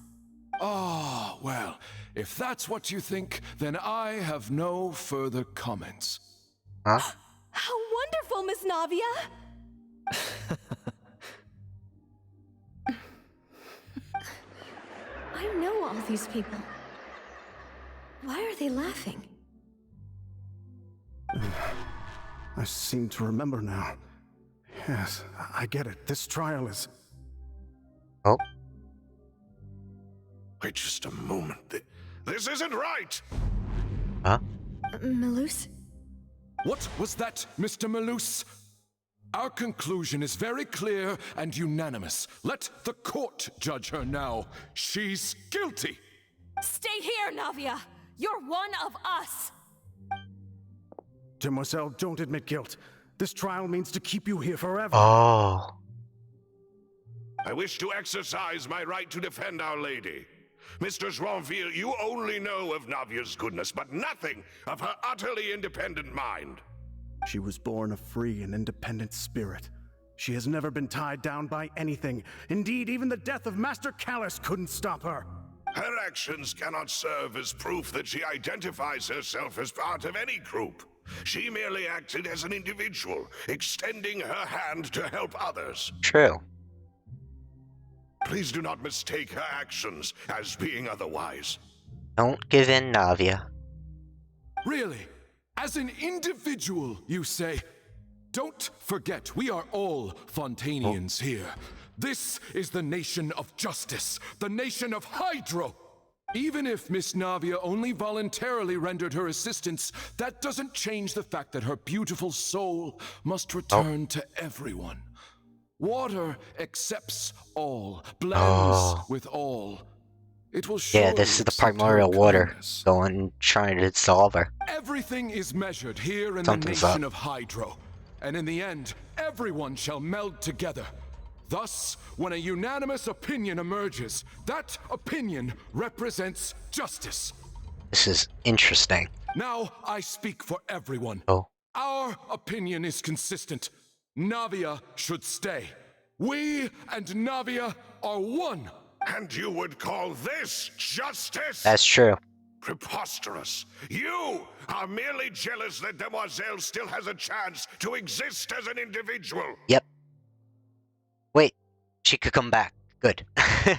Ah, well, if that's what you think, then I have no further comments. Huh? How wonderful, Miss Navia! I know all these people. Why are they laughing? I seem to remember now. Yes, I get it. This trial is... Oh? Wait just a moment. This isn't right! Huh? Malus? What was that, Mr. Malus? Our conclusion is very clear and unanimous. Let the court judge her now. She's guilty! Stay here, Navia! You're one of us! Demoiselle, don't admit guilt. This trial means to keep you here forever. Oh. I wish to exercise my right to defend Our Lady. Mr. Joinville, you only know of Navia's goodness, but nothing of her utterly independent mind. She was born a free and independent spirit. She has never been tied down by anything. Indeed, even the death of Master Callus couldn't stop her. Her actions cannot serve as proof that she identifies herself as part of any group. She merely acted as an individual, extending her hand to help others. True. Please do not mistake her actions as being otherwise. Don't give in, Navia. Really? As an individual, you say? Don't forget, we are all Fontanians here. This is the nation of justice, the nation of Hydro. Even if Miss Navia only voluntarily rendered her assistance, that doesn't change the fact that her beautiful soul must return to everyone. Water accepts all, blends with all. It will surely Yeah, this is the accept primordial her water kindness. going, trying to dissolve her. Everything is measured here in Something's the nation up. of Hydro, and in the end, everyone shall meld together. Thus, when a unanimous opinion emerges, that opinion represents justice. This is interesting. Now I speak for everyone. Oh. Our opinion is consistent. Navia should stay. We and Navia are one. And you would call this justice? That's true. Preposterous. You are merely jealous that Demoiselle still has a chance to exist as an individual. Yep. Wait, she could come back. Good. Good.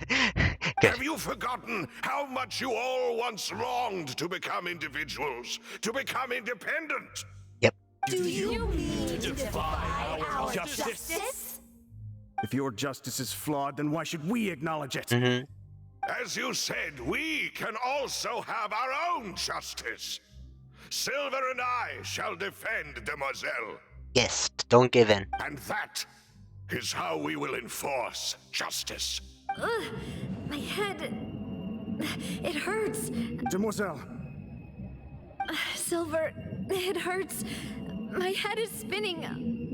Have you forgotten how much you all once longed to become individuals, to become independent? Yep. Do you mean to defy our justice? If your justice is flawed, then why should we acknowledge it? Mm-hmm. As you said, we can also have our own justice. Silver and I shall defend Demoiselle. Yes, don't give in. And that is how we will enforce justice. Ugh, my head... It hurts. Demoiselle. Silver, it hurts. My head is spinning.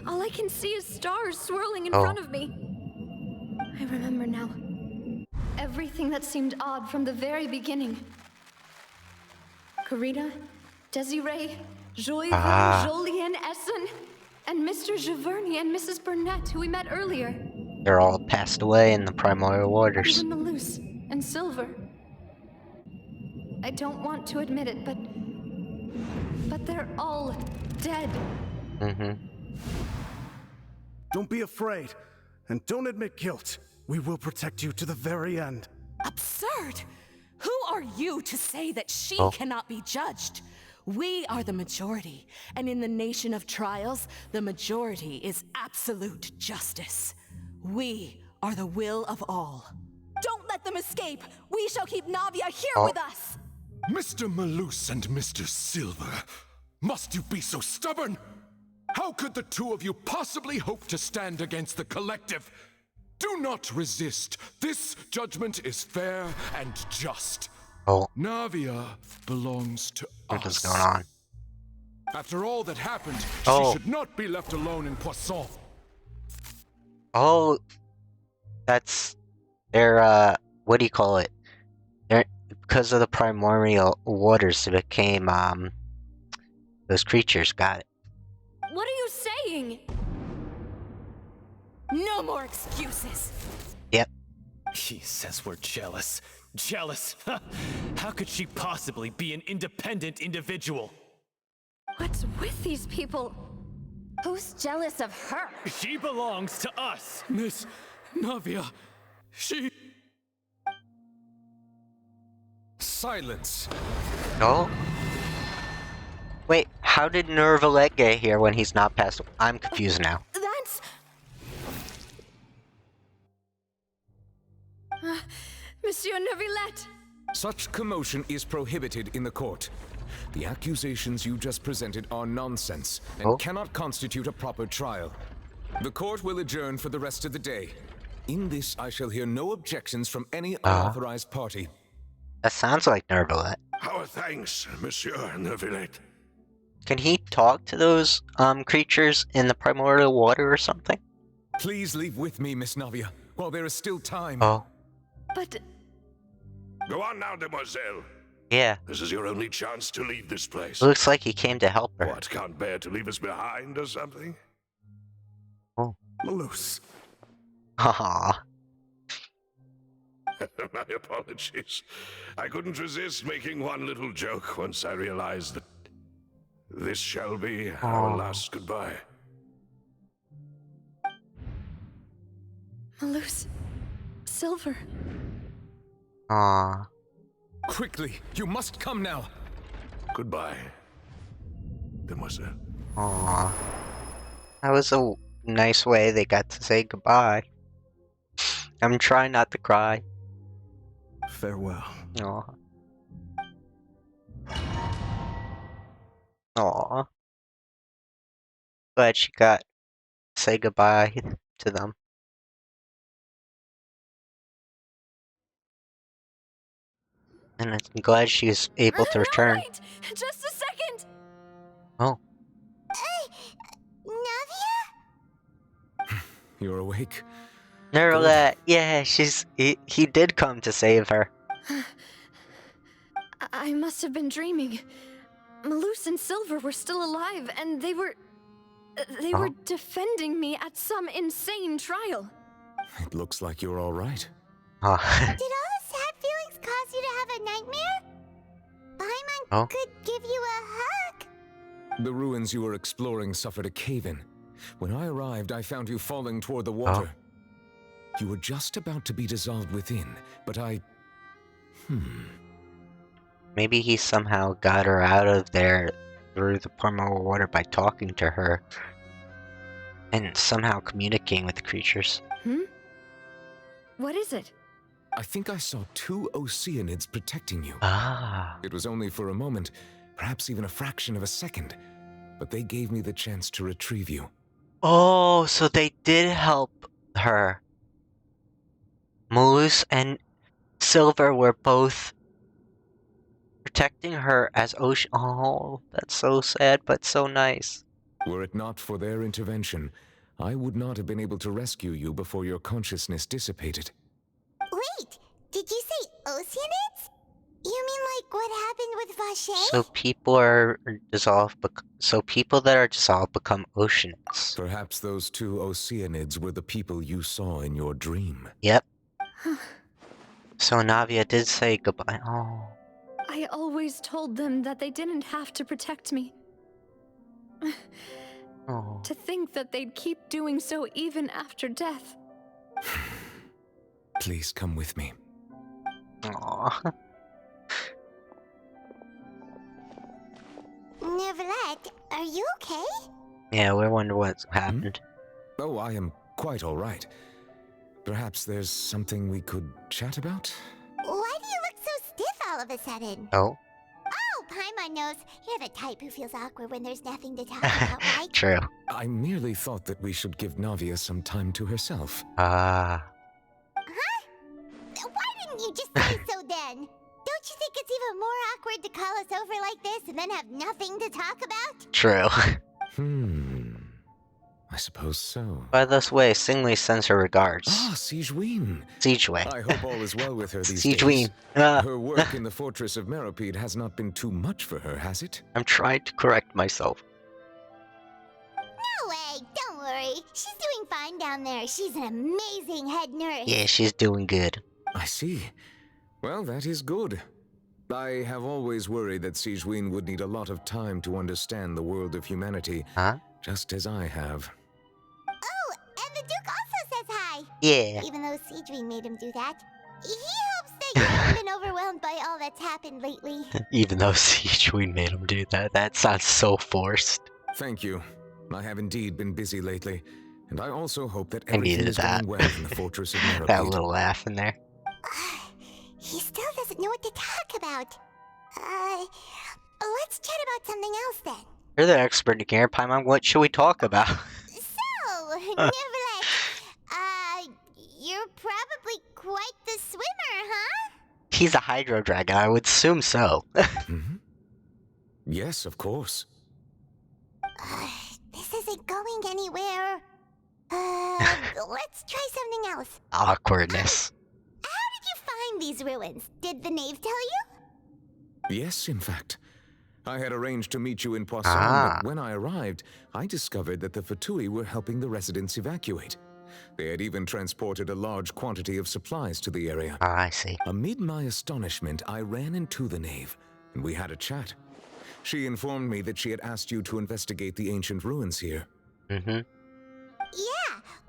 All I can see is stars swirling in front of me. I remember now. Everything that seemed odd from the very beginning. Karina, Desiree, Joyville, Jolien, Essen, and Mr. Giverny and Mrs. Burnett, who we met earlier. They're all passed away in the primordial waters. Even Malus and Silver. I don't want to admit it, but they're all dead. Mm-hmm. Don't be afraid, and don't admit guilt. We will protect you to the very end. Absurd! Who are you to say that she cannot be judged? We are the majority, and in the nation of trials, the majority is absolute justice. We are the will of all. Don't let them escape! We shall keep Navia here with us! Mr. Malus and Mr. Silver, must you be so stubborn? How could the two of you possibly hope to stand against the collective? Do not resist. This judgment is fair and just. Oh. Navia belongs to What is us. going on? After all that happened, Oh. she should not be left alone in Poisson. Oh, that's their, what do you call it? Because of the primordial waters, it became, those creatures got it. What are you saying? No more excuses. Yep. He says we're jealous. Jealous? How could she possibly be an independent individual? What's with these people? Who's jealous of her? She belongs to us. Miss Navia, she... Silence. No? Wait, how did Nervalet get here when he's not past? I'm confused now. That's... Monsieur Neuvillette! Such commotion is prohibited in the court. The accusations you just presented are nonsense and cannot constitute a proper trial. The court will adjourn for the rest of the day. In this, I shall hear no objections from any unauthorized party. That sounds like Nervalet. Our thanks, Monsieur Neuvillette. Can he talk to those creatures in the primordial water or something? Please leave with me, Miss Navia, while there is still time. Oh. But... Go on now, demoiselle. Yeah. This is your only chance to leave this place. Looks like he came to help her. What, can't bear to leave us behind or something? Oh. Malus. Haha. My apologies. I couldn't resist making one little joke once I realized that this shall be our last goodbye. Malus. Silver. Aww. Quickly, you must come now. Goodbye, demoiselle. Aww. That was a nice way they got to say goodbye. I'm trying not to cry. Farewell. Aww. Aww. Glad she got to say goodbye to them. And I'm glad she was able to return. Wait! Just a second! Oh. Navia? You're awake. Nervalet, yeah, he did come to save her. I must have been dreaming. Malus and Silver were still alive, and they were defending me at some insane trial. It looks like you're all right. Did all the sad feelings cause you to have a nightmare? Paimon could give you a hug. The ruins you were exploring suffered a cave-in. When I arrived, I found you falling toward the water. You were just about to be dissolved within, but I... Maybe he somehow got her out of there through the primordial water by talking to her. And somehow communicating with the creatures. What is it? I think I saw 2 Oceanids protecting you. Ah. It was only for a moment, perhaps even a fraction of a second, but they gave me the chance to retrieve you. Oh, so they did help her. Malus and Silver were both protecting her as ocean. Oh, that's so sad, but so nice. Were it not for their intervention, I would not have been able to rescue you before your consciousness dissipated. Wait, did you say Oceanids? You mean like what happened with Vache? So people are dissolved. So people that are dissolved become oceanids. Perhaps those 2 Oceanids were the people you saw in your dream. Yep. So Navia did say goodbye. Oh. I always told them that they didn't have to protect me. Oh. To think that they'd keep doing so even after death. Please come with me. Aww. Neuvillette, are you okay? Yeah, we wonder what happened. Oh, I am quite all right. Perhaps there's something we could chat about? Why do you look so stiff all of a sudden? Oh. Oh, Paimon Paimon knows. You're the type who feels awkward when there's nothing to talk about, right? True. I merely thought that we should give Navia some time to herself. Ah. Huh? Why didn't you just say so then? Don't you think it's even more awkward to call us over like this and then have nothing to talk about? True. I suppose so. By this way, Singli sends her regards. Ah, Sigewin. Sigewin. I hope all is well with her these Sigewin. days. Her work in the Fortress of Meropide has not been too much for her, has it? I'm trying to correct myself. No way, don't worry. She's doing fine down there. She's an amazing head nurse. Yeah, she's doing good. I see. Well, that is good. I have always worried that Sigewin would need a lot of time to understand the world of humanity, just as I have. Oh, and the Duke also says hi. Yeah. Even though Sigewin made him do that. He hopes that you haven't been overwhelmed by all that's happened lately. Even though Sigewin made him do that. That sounds so forced. Thank you. I have indeed been busy lately, and I also hope that I everything needed is that. going well in the Fortress of Meropide. That little laugh in there. He still doesn't know what to talk about. Let's chat about something else then. You're the expert here, Paimon. What should we talk about? So, Neverlet, you're probably quite the swimmer, huh? He's a Hydro Dragon. I would assume so. Yes, of course. This isn't going anywhere. Let's try something else. Awkwardness. How did you find these ruins? Did the knave tell you? Yes, in fact. I had arranged to meet you in Poisson, but when I arrived, I discovered that the Fatui were helping the residents evacuate. They had even transported a large quantity of supplies to the area. I see. Amid my astonishment, I ran into the knave, and we had a chat. She informed me that she had asked you to investigate the ancient ruins here. Yeah,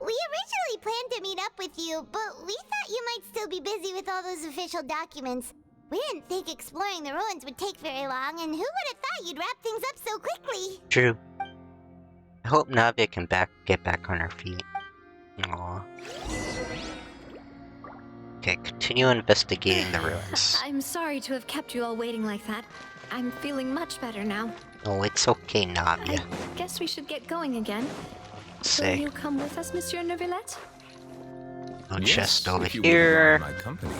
we originally planned to meet up with you, but we thought you might still be busy with all those official documents. We didn't think exploring the ruins would take very long, and who would have thought you'd wrap things up so quickly? True. I hope Navia can get back on her feet. Aww. Okay, continue investigating the ruins. I'm sorry to have kept you all waiting like that. I'm feeling much better now. Oh, it's okay, Navia. I guess we should get going again. Let's Will see. you come with us, Monsieur Neuvillette? No Yes, chest over if you here. wouldn't mind my company.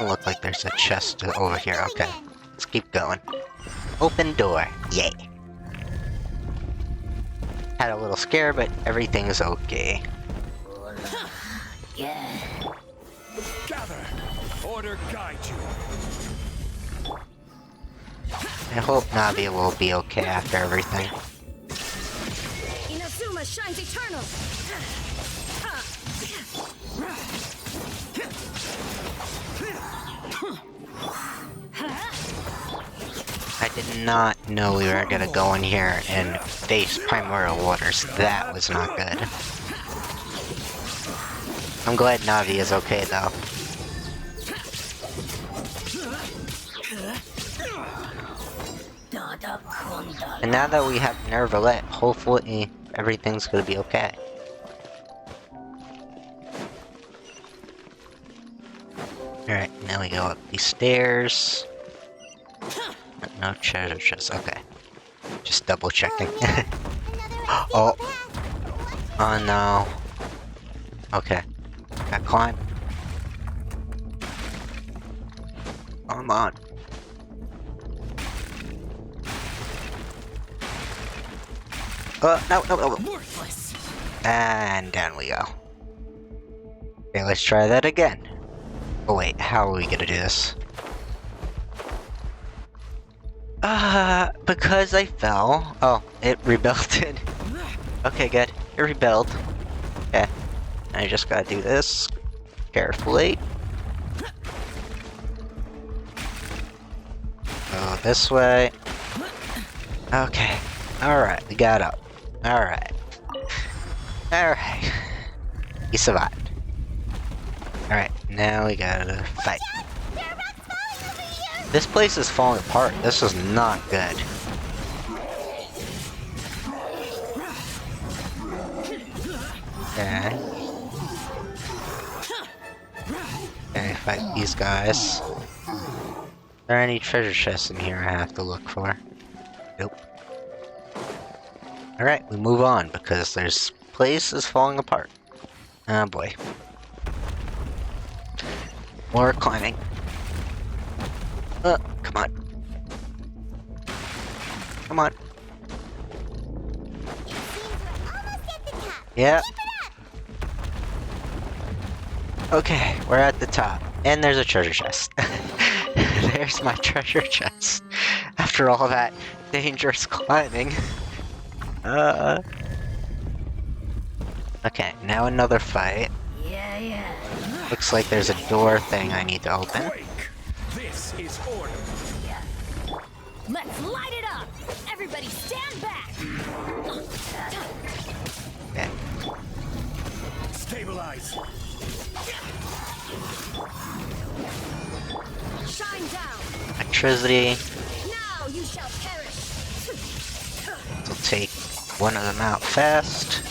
Look like there's a chest over here. Okay, let's keep going. Open door. Yay. Had a little scare, but everything's okay. Gather! Order guide you. I hope Navia will be okay after everything. Inazuma shines eternal! I did not know we were gonna go in here and face Primordial Waters. That was not good. I'm glad Navi is okay though. And now that we have Nervalet, hopefully everything's gonna be okay. Alright, now we go up these stairs. No treasure chest, okay. Just double checking. Oh. Oh no. Okay. Gotta climb. Come on. No. Worthless. And down we go. Okay, let's try that again. Oh wait, how are we gonna do this? Because I fell. Oh, it rebuilt it. Okay, good. It rebuilt. Okay. I just gotta do this carefully. Go this way. Okay. Alright, we got up. Alright. Alright. You survived. Alright, now we gotta fight. This place is falling apart. This is not good. Okay. Okay, fight these guys. there any treasure chests in here I have to look for? Nope. Alright, we move on because this place is falling apart. Oh boy. More climbing. Come on. Come on. It seems we're almost at the top. Yeah. Keep it up! Okay, we're at the top. And there's a treasure chest. There's my treasure chest. After all that dangerous climbing. Okay, now another fight. Yeah. Looks like there's a door thing I need to open. This is order. Let's light it up! Everybody stand back! Okay. Stabilize. Shine down! Electricity. Now you shall perish! We'll take one of them out fast.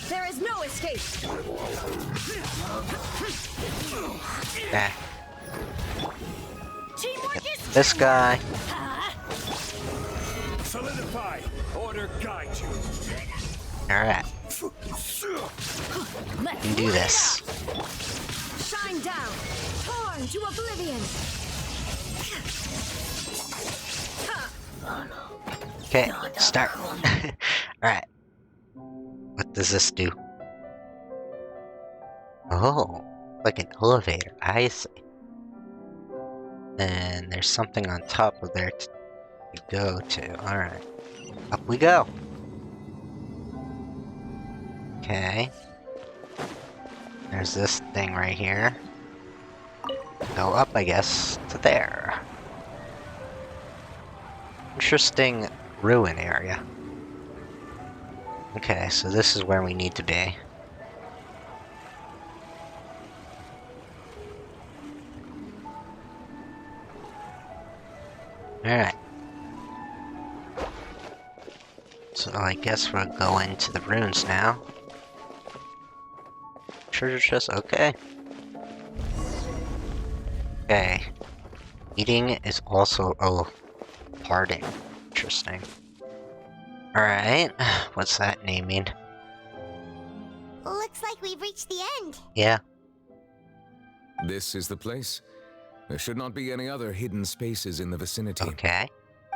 There is no escape! Okay. Teamwork is This guy. Solidify. Order guide you. Alright. Let's We can do this. shine down! Torn to oblivion! Okay, start. Alright. What does this do? Oh, like an elevator. I see. And there's something on top of there to go to. Alright. Up we go. Okay. There's this thing right here. Go up, I guess, to there. Interesting ruin area. Okay, so this is where we need to be. Alright. So I guess we'll go into the ruins now. Treasure chest, okay. Okay. Eating is also parting. Interesting. Alright. What's that name mean? Looks like we've reached the end. Yeah. This is the place. There should not be any other hidden spaces in the vicinity. Okay.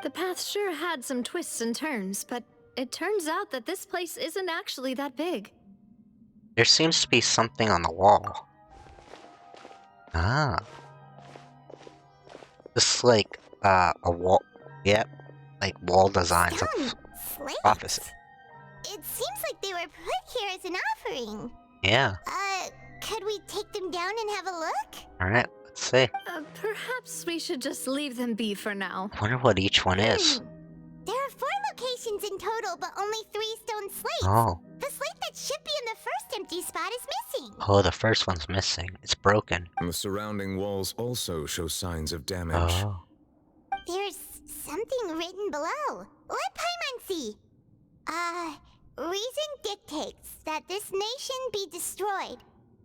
The path sure had some twists and turns, but it turns out that this place isn't actually that big. There seems to be something on the wall. Ah. This is like, a wall. Yep. Like wall designs of Slates. prophecy. It seems like they were put here as an offering. Yeah. Could we take them down and have a look? Alright, let's see. Perhaps we should just leave them be for now. I wonder what each one is. There are 4 locations in total, but only 3 stone slates. Oh. The slate that should be in the first empty spot is missing. Oh, the first one's missing. It's broken. The surrounding walls also show signs of damage. Oh. There's something written below. Let Paimon see. Reason dictates that this nation be destroyed.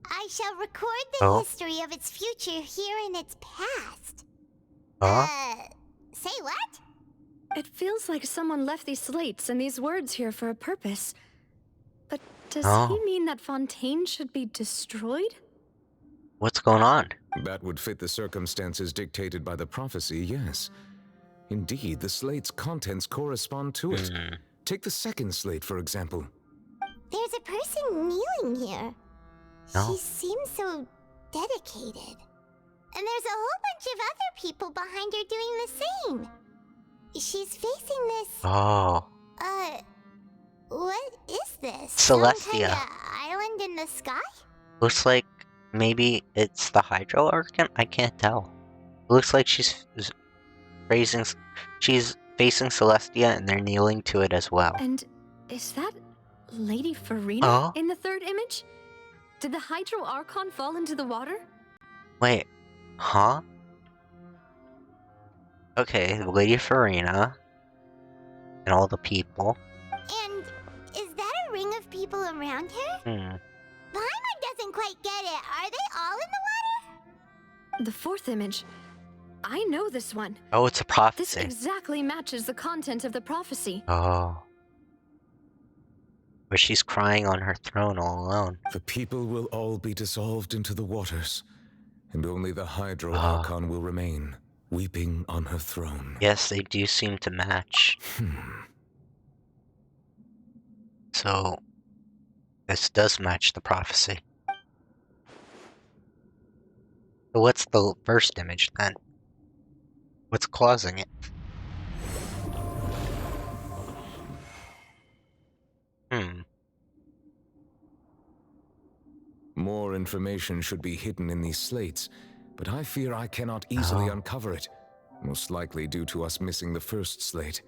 I shall record the history of its future here in its past. Say what? It feels like someone left these slates and these words here for a purpose. But does he mean that Fontaine should be destroyed? What's going on? That would fit the circumstances dictated by the prophecy, yes. Indeed, the slate's contents correspond to it. Take the second slate, for example. There's a person kneeling here. No. She seems so dedicated. And there's a whole bunch of other people behind her doing the same. She's facing this... Oh. What is this? Celestia. Some kinda island in the sky? Looks like maybe it's the Hydro Archon? I can't tell. Looks like she's facing Celestia and they're kneeling to it as well. And is that Lady Farina in the third image? Did the Hydro Archon fall into the water? Wait. Huh? Okay, Lady Farina. And all the people. And is that a ring of people around her? Paimon doesn't quite get it. Are they all in the water? The fourth image. I know this one. Oh, it's a This prophecy. exactly matches the content of the prophecy. Oh. Where she's crying on her throne all alone. The people will all be dissolved into the waters, and only the Hydro Archon will remain, weeping on her throne. Yes, they do seem to match. So, this does match the prophecy. So what's the first image then? What's causing it? More information should be hidden in these slates, but I fear I cannot easily uncover it, most likely due to us missing the first slate.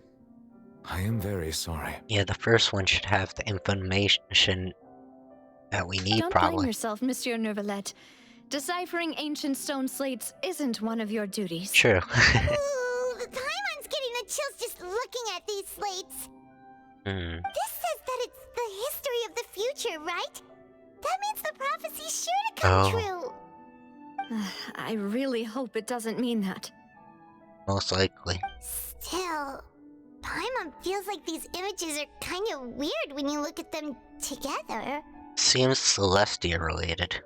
I am very sorry. Yeah, the first one should have the information that we need, Don't probably. blame yourself, Monsieur Neuvillette. Deciphering ancient stone slates isn't one of your duties. True. Ooh, Paimon's getting the chills just looking at these slates. This says that it's the history of the future, right? That means the prophecy's sure to come true. I really hope it doesn't mean that. Most likely. Still, Paimon feels like these images are kind of weird when you look at them together. Seems Celestia related.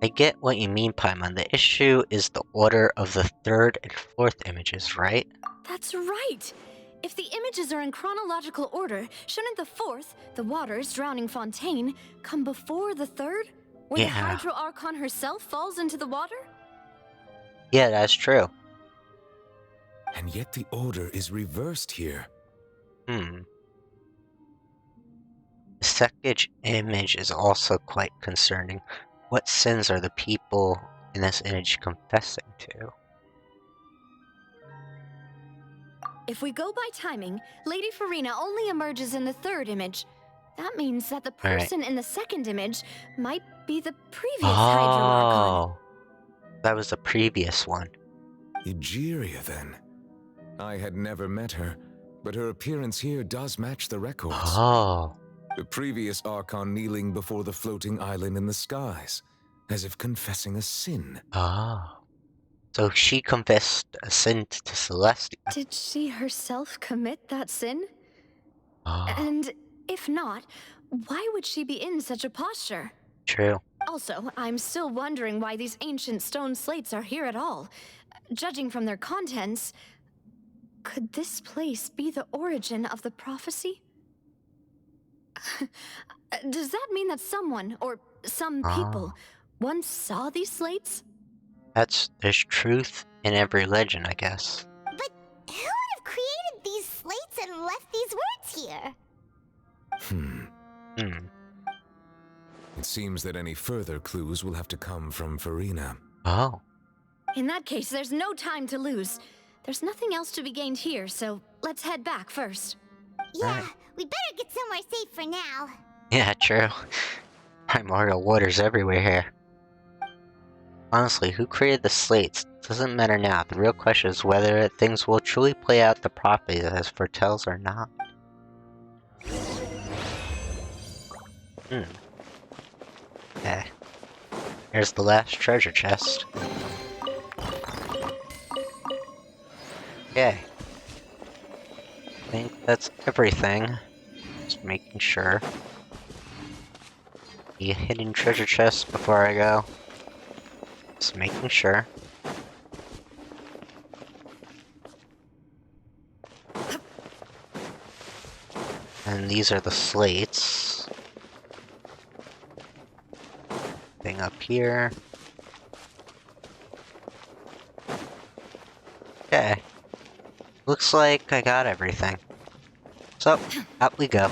I get what you mean, Paimon. The issue is the order of the third and fourth images, right? That's right! If the images are in chronological order, shouldn't the fourth, the waters drowning Fontaine, come before the third? Where the Hydro Archon herself falls into the water? Yeah, that's true. And yet the order is reversed here. The second image is also quite concerning. What sins are the people in this image confessing to? If we go by timing, Lady Farina only emerges in the third image. That means that the person in the second image might be the previous Hydro Archon. That was the previous one. Egeria, then. I had never met her, but her appearance here does match the records. The previous Archon kneeling before the floating island in the skies, as if confessing a sin. So she confessed a sin to Celestia. Did she herself commit that sin? And if not, why would she be in such a posture? True. Also, I'm still wondering why these ancient stone slates are here at all. Judging from their contents, could this place be the origin of the prophecy? Does that mean that someone, or some people, once saw these slates? There's truth in every legend, I guess. But who would have created these slates and left these words here? It seems that any further clues will have to come from Farina. In that case, there's no time to lose. There's nothing else to be gained here, so let's head back first. Yeah, we better get somewhere safe for now. Yeah, true. Primordial waters everywhere here. Honestly, who created the slates? Doesn't matter now. The real question is whether things will truly play out the prophecy as foretells or not. Okay. Here's the last treasure chest. Okay. I think that's everything. Just making sure. The hidden treasure chest before I go. Just making sure. And these are the slates. Thing up here. Okay. Looks like I got everything. So, out we go.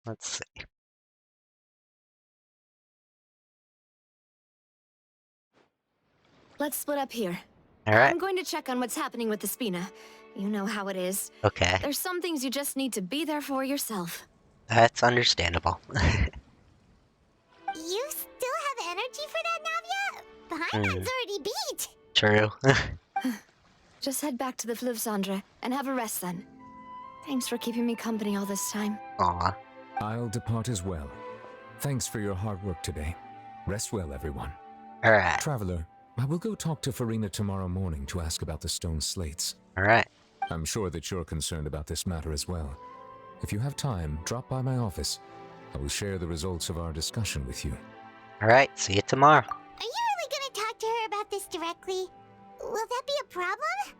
Let's see. Let's split up here. Alright. I'm going to check on what's happening with the Spina. You know how it is. Okay. There's some things you just need to be there for yourself. That's understandable. You Paimon's already beat. True. Just head back to the Fluvsandre and have a rest then. Thanks for keeping me company all this time. Aw. I'll depart as well. Thanks for your hard work today. Rest well, everyone. Alright. Traveler, I will go talk to Farina tomorrow morning to ask about the stone slates. Alright. I'm sure that you're concerned about this matter as well. If you have time, drop by my office. I will share the results of our discussion with you. Alright, see you tomorrow. Are you really gonna talk to her about this directly? Will that be a problem?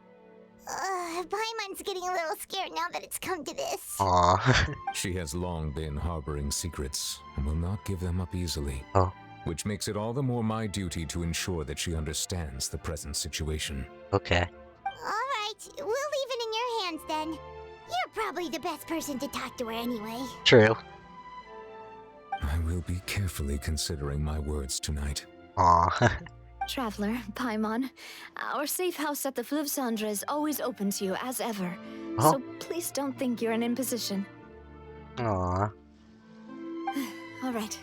Paimon's getting a little scared now that it's come to this. Aw. She has long been harboring secrets and will not give them up easily. Oh. Which makes it all the more my duty to ensure that she understands the present situation. Okay. Alright, we'll leave it in your hands then. You're probably the best person to talk to her anyway. True. I will be carefully considering my words tonight. Aw. Traveler, Paimon, our safe house at the Fluvsandre is always open to you as ever. Oh. So please don't think you're an imposition. Aw. Alright.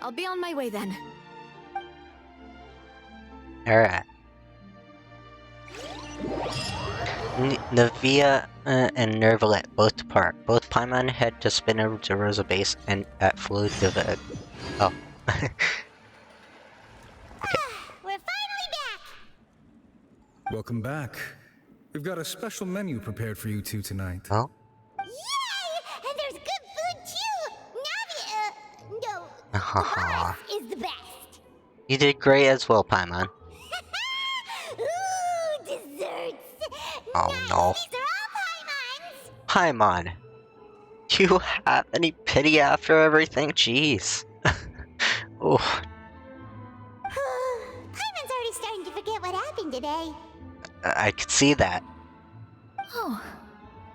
I'll be on my way then. Alright. Navia and Nervalet both depart. Both Paimon head to Spinner to Rosa Base and at Flu Diva. Oh. We're finally back! Welcome back. We've got a special menu prepared for you two tonight. Oh? Yay! And there's good food too! No, the boss is the best! You did great as well, Paimon. Ooh, desserts! Oh nice. no. These are all Paimon's! Paimon. Do you have any pity after everything? Jeez. Oh. Paimon's already starting to forget what happened today. I could see that. Oh,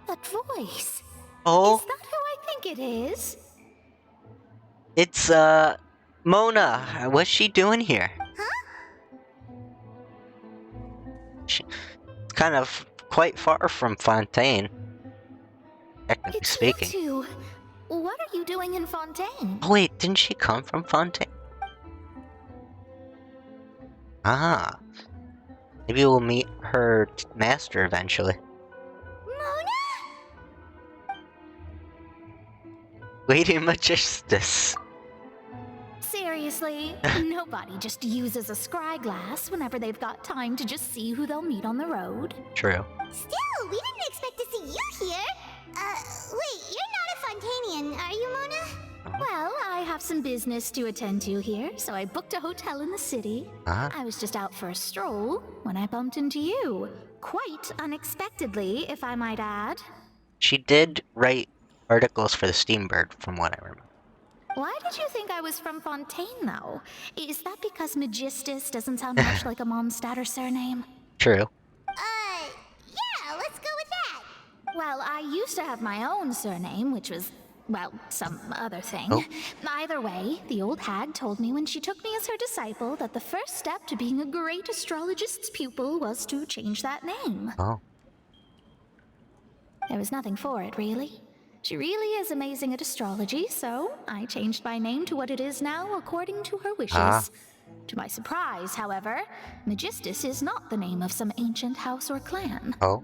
that voice. Oh? Is that who I think it is? It's, Mona. What's she doing here? She's kind of quite far from Fontaine. Technically It's speaking. you two. What are you doing in Fontaine? Oh wait, didn't she come from Fontaine? Ah. Maybe we'll meet her master eventually. Lady Magistus. Seriously, nobody just uses a scry glass whenever they've got time to just see who they'll meet on the road. True. Still, we didn't expect to see you here. Wait, you're not a Fontanian, are you, Mona? Well, I have some business to attend to here, so I booked a hotel in the city. Ah. I was just out for a stroll when I bumped into you. Quite unexpectedly, if I might add. She did write articles for the Steambird, from what I remember. Why did you think I was from Fontaine, though? Is that because Magistus doesn't sound much like a Mondstadt surname? True. Yeah, let's go with that. Well, I used to have my own surname, which was, well, some other thing. Oh. Either way, the old hag told me when she took me as her disciple that the first step to being a great astrologist's pupil was to change that name. Oh. There was nothing for it, really. She really is amazing at astrology, so I changed my name to what it is now according to her wishes. Ah. To my surprise, however, Magistus is not the name of some ancient house or clan. Oh.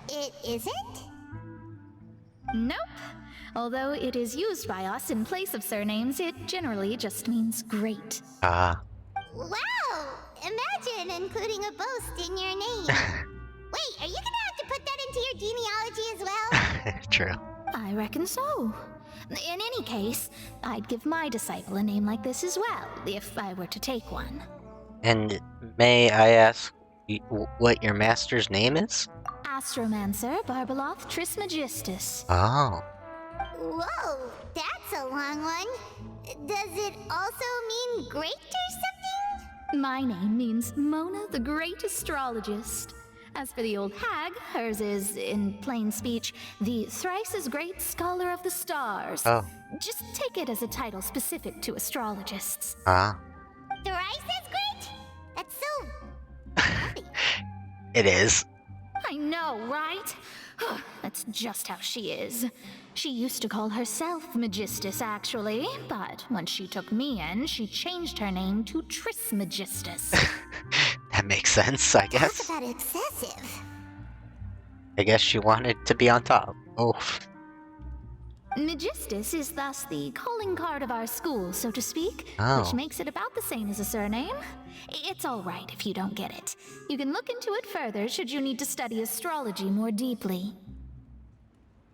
It isn't? Nope. Although it is used by us in place of surnames, it generally just means great. Ah. Wow! Imagine including a boast in your name. Wait, are you gonna have to put that into your genealogy as well? True. I reckon so. In any case, I'd give my disciple a name like this as well, if I were to take one. And may I ask what your master's name is? Astromancer Barbeloth Trismegistus. Oh. Whoa, that's a long one. Does it also mean great or something? My name means Mona the Great Astrologist. As for the old hag, hers is, in plain speech, the thrice-as-great Scholar of the Stars. Oh. Just take it as a title specific to astrologists. Ah. Thrice as great? That's so... It is. I know, right? That's just how she is. She used to call herself Magistus, actually, but once she took me in, she changed her name to Trismegistus. That makes sense, I guess. Talk about excessive. I guess she wanted to be on top. Oof. Magistus is thus the calling card of our school, so to speak, Oh. which makes it about the same as a surname. It's all right if you don't get it. You can look into it further should you need to study astrology more deeply.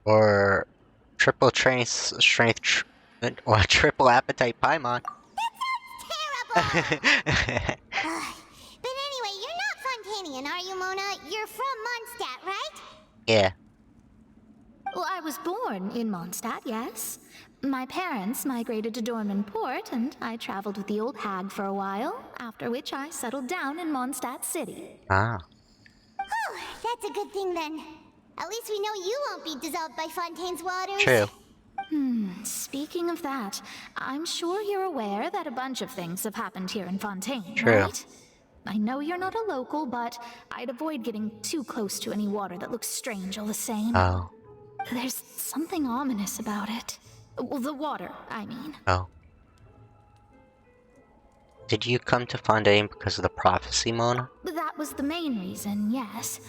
Or triple strength or triple appetite Paimon. Terrible! But anyway, you're not Fontanian, are you, Mona? You're from Mondstadt, right? Yeah. Well, I was born in Mondstadt, yes. My parents migrated to Dorman Port, and I traveled with the old hag for a while, after which I settled down in Mondstadt City. Ah. Whew, that's a good thing then. At least we know you won't be dissolved by Fontaine's waters. True. Speaking of that, I'm sure you're aware that a bunch of things have happened here in Fontaine, True. right? I know you're not a local, but I'd avoid getting too close to any water that looks strange all the same. Oh. There's something ominous about it. Well, the water, I mean. Oh. Did you come to Fontaine because of the prophecy, Mona? That was the main reason, yes.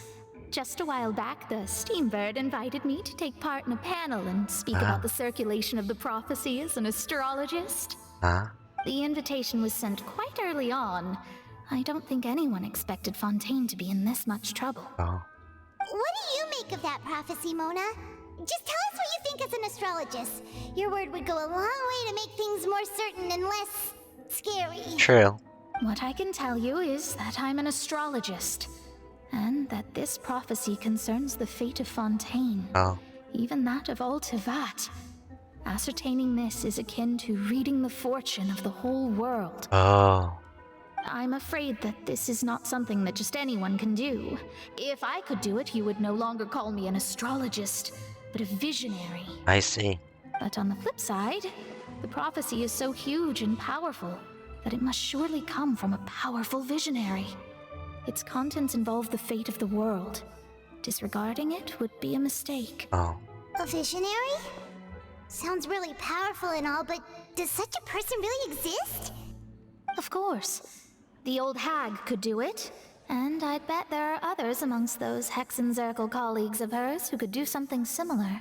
Just a while back, the Steambird invited me to take part in a panel and speak about the circulation of the prophecy as an astrologist. The invitation was sent quite early on. I don't think anyone expected Fontaine to be in this much trouble. Oh. What do you make of that prophecy, Mona? Just tell us what you think as an astrologist. Your word would go a long way to make things more certain and less scary. True. What I can tell you is that I'm an astrologist, and that this prophecy concerns the fate of Fontaine. Oh. Even that of all Tevat. Ascertaining this is akin to reading the fortune of the whole world. Oh. I'm afraid that this is not something that just anyone can do. If I could do it, you would no longer call me an astrologist, but a visionary. I see. But on the flip side, the prophecy is so huge and powerful that it must surely come from a powerful visionary. Its contents involve the fate of the world. Disregarding it would be a mistake. Oh. A visionary? Sounds really powerful and all, but does such a person really exist? Of course. The old hag could do it, and I'd bet there are others amongst those Hexenzirkel colleagues of hers who could do something similar.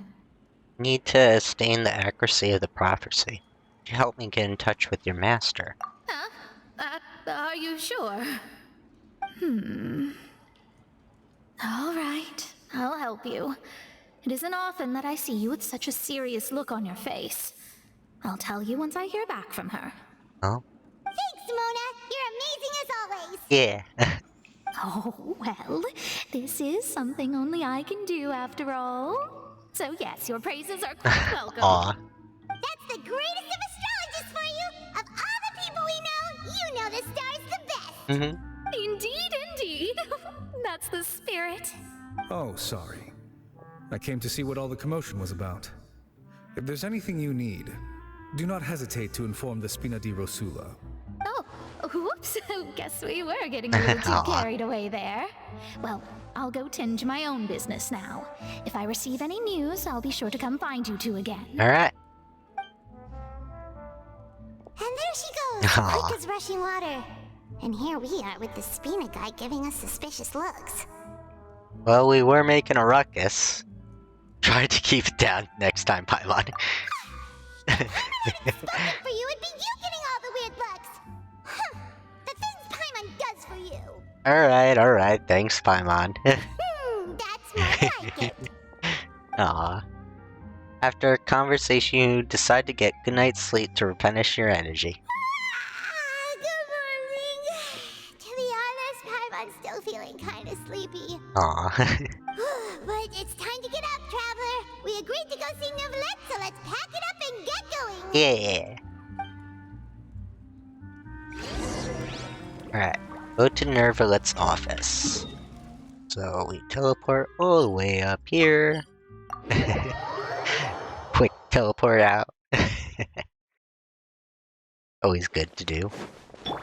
Need to sustain the accuracy of the prophecy. To help me get in touch with your master. Huh? Are you sure? All right, I'll help you. It isn't often that I see you with such a serious look on your face. I'll tell you once I hear back from her. Oh? Thanks, Mona! You're amazing as always! Yeah. Oh, well, this is something only I can do after all. So yes, your praises are quite welcome. Aw. That's the greatest of astrologists for you! Of all the people we know, you know the star's the best! Mm-hmm. Indeed, indeed. That's the spirit. Oh, sorry. I came to see what all the commotion was about. If there's anything you need, do not hesitate to inform the Spina di Rosula. Oh, whoops. Guess we were getting a little too carried away there. Well, I'll go tend to my own business now. If I receive any news, I'll be sure to come find you two again. Alright. And there she goes, quick as rushing water. And here we are with the Spina guy giving us suspicious looks. Well, we were making a ruckus. Try to keep it down next time, Paimon. For you, it'd be you getting all the weird looks. Huh. The things Paimon does for you. Alright, thanks, Paimon. That's more like it. Aw. After a conversation, you decide to get good night's sleep to replenish your energy. Good morning. To be honest, Paimon's still feeling kind of sleepy. Aw. But it's time to get up, traveler. We agreed to go see Neuvillette, so let's pack it up and get going. Yeah. Alright, go to Neuvillette's office. So we teleport all the way up here. Quick teleport out. Always good to do. Oh,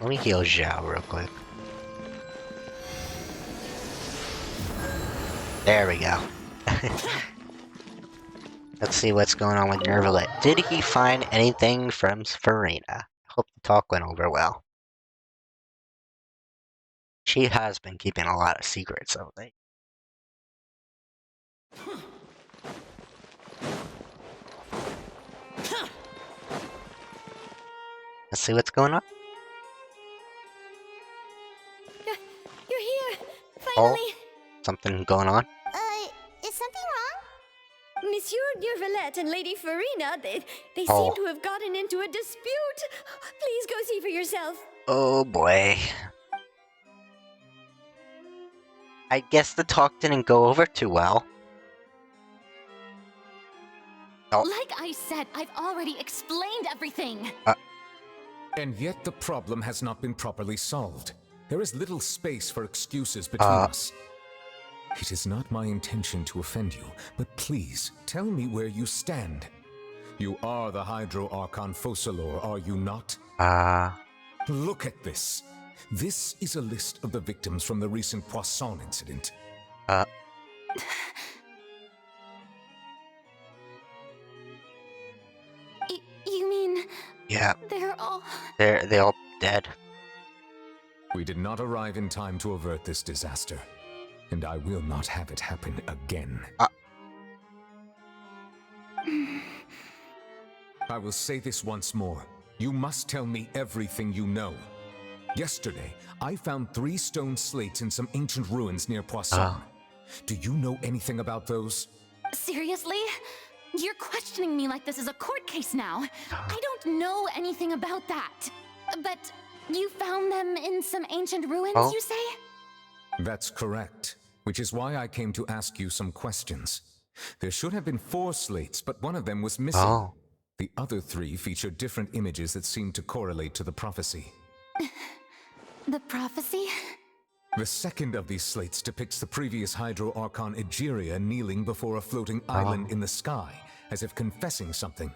let me heal Zhao real quick. There we go. Let's see what's going on with Nervalet. Did he find anything from Farina? Hope the talk went over well. She has been keeping a lot of secrets of late. Let's see what's going on. You're here! Oh, Finally! something going on? Is something wrong? Monsieur Nervalet and Lady Farina, they Oh. seem to have gotten into a dispute. Please go see for yourself. Oh boy. I guess the talk didn't go over too well. Oh. Like I said, I've already explained everything. And yet the problem has not been properly solved. There is little space for excuses between us. It is not my intention to offend you, but please, tell me where you stand. You are the Hydro Archon Focalor, are you not? Look at this. This is a list of the victims from the recent Poisson incident. You mean... Yeah. They're all... They're all dead. We did not arrive in time to avert this disaster, and I will not have it happen again. I will say this once more. You must tell me everything you know. Yesterday, I found 3 stone slates in some ancient ruins near Poisson. Do you know anything about those? Seriously? You're questioning me like this is a court case now. I don't know anything about that. But you found them in some ancient ruins, you say? That's correct, which is why I came to ask you some questions. There should have been 4 slates, but one of them was missing. The other 3 feature different images that seem to correlate to the prophecy. The prophecy? The second of these slates depicts the previous Hydro Archon Egeria kneeling before a floating island in the sky, as if confessing something.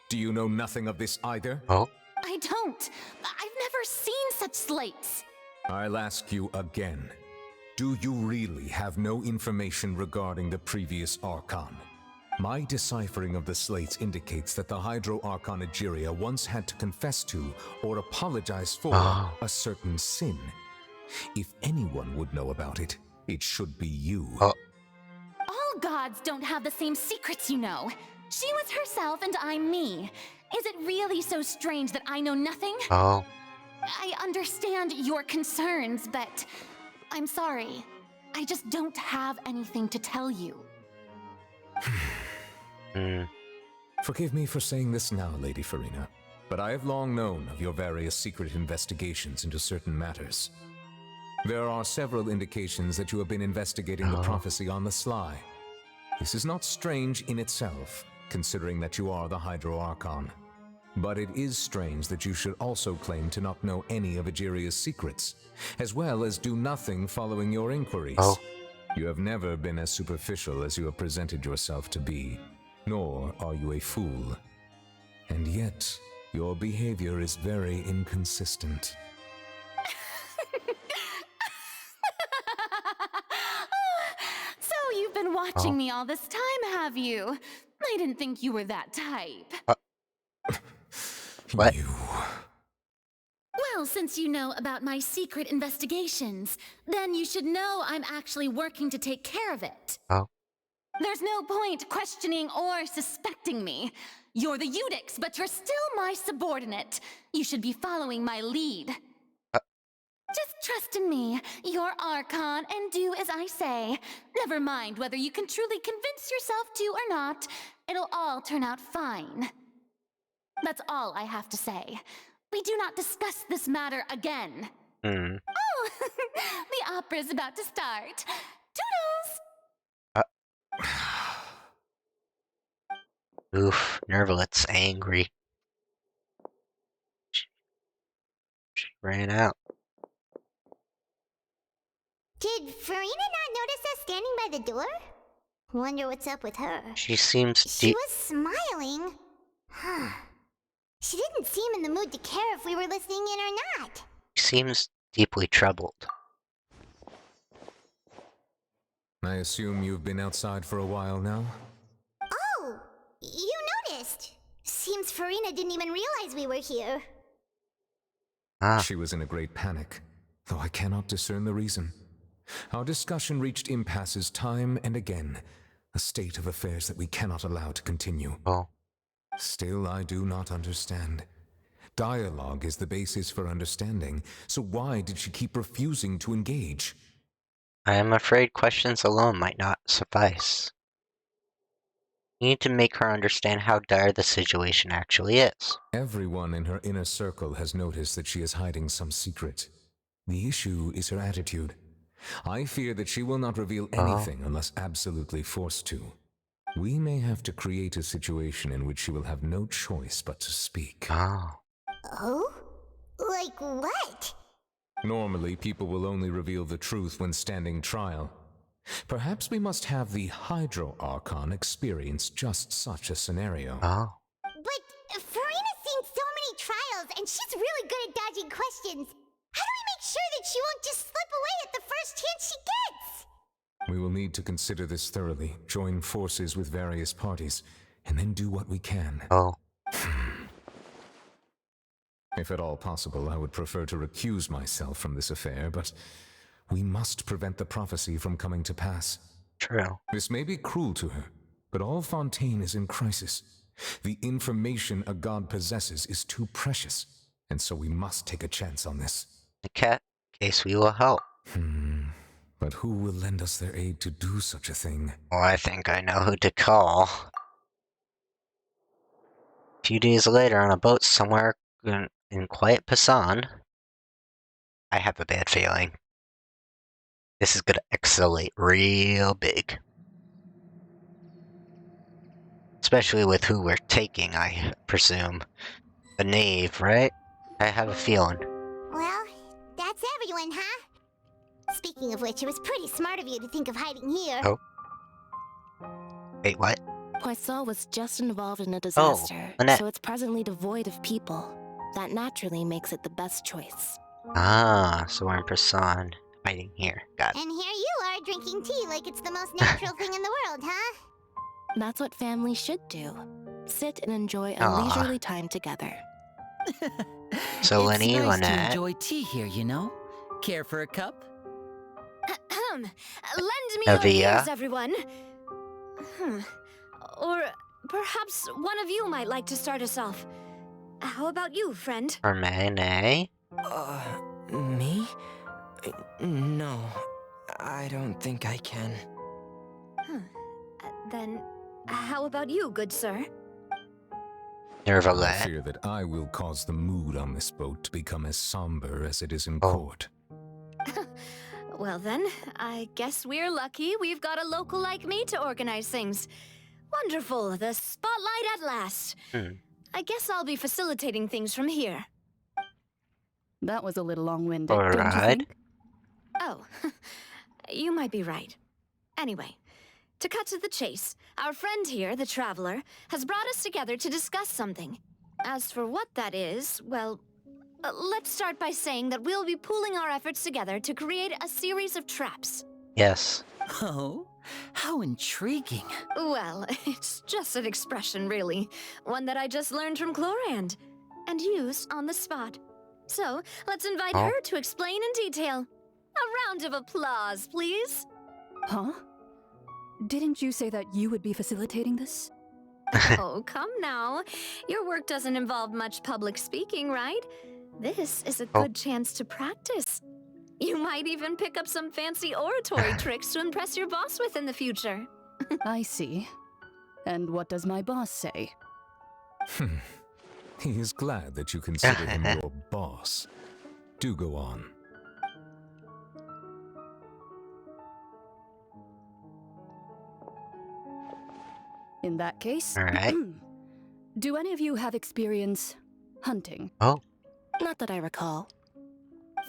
Do you know nothing of this either? I don't. I've never seen such slates. I'll ask you again. Do you really have no information regarding the previous Archon? My deciphering of the slates indicates that the Hydro Archon Egeria once had to confess to, or apologize for, a certain sin. If anyone would know about it, it should be you. All gods don't have the same secrets, you know. She was herself and I'm me. Is it really so strange that I know nothing? I understand your concerns, but I'm sorry. I just don't have anything to tell you. Forgive me for saying this now, Lady Farina, but I have long known of your various secret investigations into certain matters. There are several indications that you have been investigating the prophecy on the sly. This is not strange in itself, considering that you are the Hydro Archon. But it is strange that you should also claim to not know any of Egeria's secrets, as well as do nothing following your inquiries. You have never been as superficial as you have presented yourself to be, nor are you a fool. And yet, your behavior is very inconsistent. So you've been watching me all this time, have you? I didn't think you were that type. What? Well, since you know about my secret investigations, then you should know I'm actually working to take care of it. There's no point questioning or suspecting me. You're the Eudix, but you're still my subordinate. You should be following my lead. Just trust in me, your Archon, and do as I say. Never mind whether you can truly convince yourself to or not. It'll all turn out fine. That's all I have to say. We do not discuss this matter again. Oh, the opera's about to start. Toodles! Oof, Nervalet's angry. She ran out. Did Farina not notice us standing by the door? Wonder what's up with her. She seems She was smiling. She didn't seem in the mood to care if we were listening in or not. She seems deeply troubled. I assume you've been outside for a while now? Oh, You noticed. Seems Farina didn't even realize we were here. She was in a great panic, though I cannot discern the reason. Our discussion reached impasses time and again, a state of affairs that we cannot allow to continue. Still, I do not understand. Dialogue is the basis for understanding, so why did she keep refusing to engage? I am afraid questions alone might not suffice. You need to make her understand how dire the situation actually is. Everyone in her inner circle has noticed that she is hiding some secret. The issue is her attitude. I fear that she will not reveal anything unless absolutely forced to. We may have to create a situation in which she will have no choice but to speak. Oh? Like what? Normally, people will only reveal the truth when standing trial. Perhaps we must have the Hydro Archon experience just such a scenario. But Farina's seen so many trials, and she's really good at dodging questions. How do we make sure that she won't just slip away at the first chance she gets? We will need to consider this thoroughly, join forces with various parties, and then do what we can. If at all possible, I would prefer to recuse myself from this affair, but we must prevent the prophecy from coming to pass. True. This may be cruel to her, but all Fontaine is in crisis. The information a god possesses is too precious, and so we must take a chance on this. In case we will help. But who will lend us their aid to do such a thing? Well, I think I know who to call. A few days later, on a boat somewhere in quiet Pasan, I have a bad feeling. This is gonna escalate real big. Especially with who we're taking, I presume. The knave, right? I have a feeling. Well, that's everyone, huh? Speaking of which, it was pretty smart of you to think of hiding here. Wait, what? Poisson was just involved in a disaster, Lynette. so it's presently devoid of people. That naturally makes it the best choice. So we're in Pasan, hiding here. Got it. And here you are drinking tea like it's the most natural thing in the world, huh? That's what family should do. Sit and enjoy a leisurely time together. So it's Lenny, nice to Lynette. enjoy tea here, you know? Care for a cup? Lend me Navia. your ears, everyone. Or perhaps one of you might like to start us off. How about you, friend? Hermione? Me? No, I don't think I can. Then, how about you, good sir? I fear that I will cause the mood on this boat to become as somber as it is in court. Well then, I guess we're lucky we've got a local like me to organize things. Wonderful, the spotlight at last. I guess I'll be facilitating things from here. That was a little long-winded, All don't you right. think? Oh, you might be right. Anyway, to cut to the chase, our friend here, the Traveler, has brought us together to discuss something. As for what that is, well, let's start by saying that we'll be pooling our efforts together to create a series of traps. Yes. Oh, how intriguing. Well, it's just an expression, really. One that I just learned from Chlorand, and used on the spot. So, let's invite her to explain in detail. A round of applause, please. Huh? Didn't you say that you would be facilitating this? Oh, come now. Your work doesn't involve much public speaking, right? This is a good chance to practice. You might even pick up some fancy oratory tricks to impress your boss with in the future. I see. And what does my boss say? He is glad that you consider him your boss. Do go on. In that case, All right. do any of you have experience hunting? Not that I recall.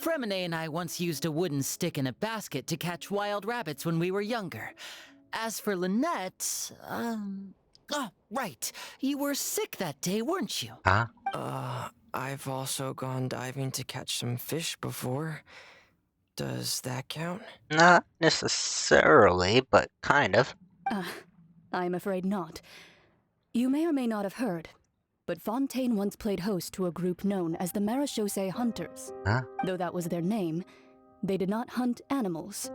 Fremine and I once used a wooden stick in a basket to catch wild rabbits when we were younger. As for Lynette, oh, right. You were sick that day, weren't you? I've also gone diving to catch some fish before. Does that count? Not necessarily, but kind of. I'm afraid not. You may or may not have heard, but Fontaine once played host to a group known as the Marechaussee Hunters. Huh? Though that was their name, they did not hunt animals,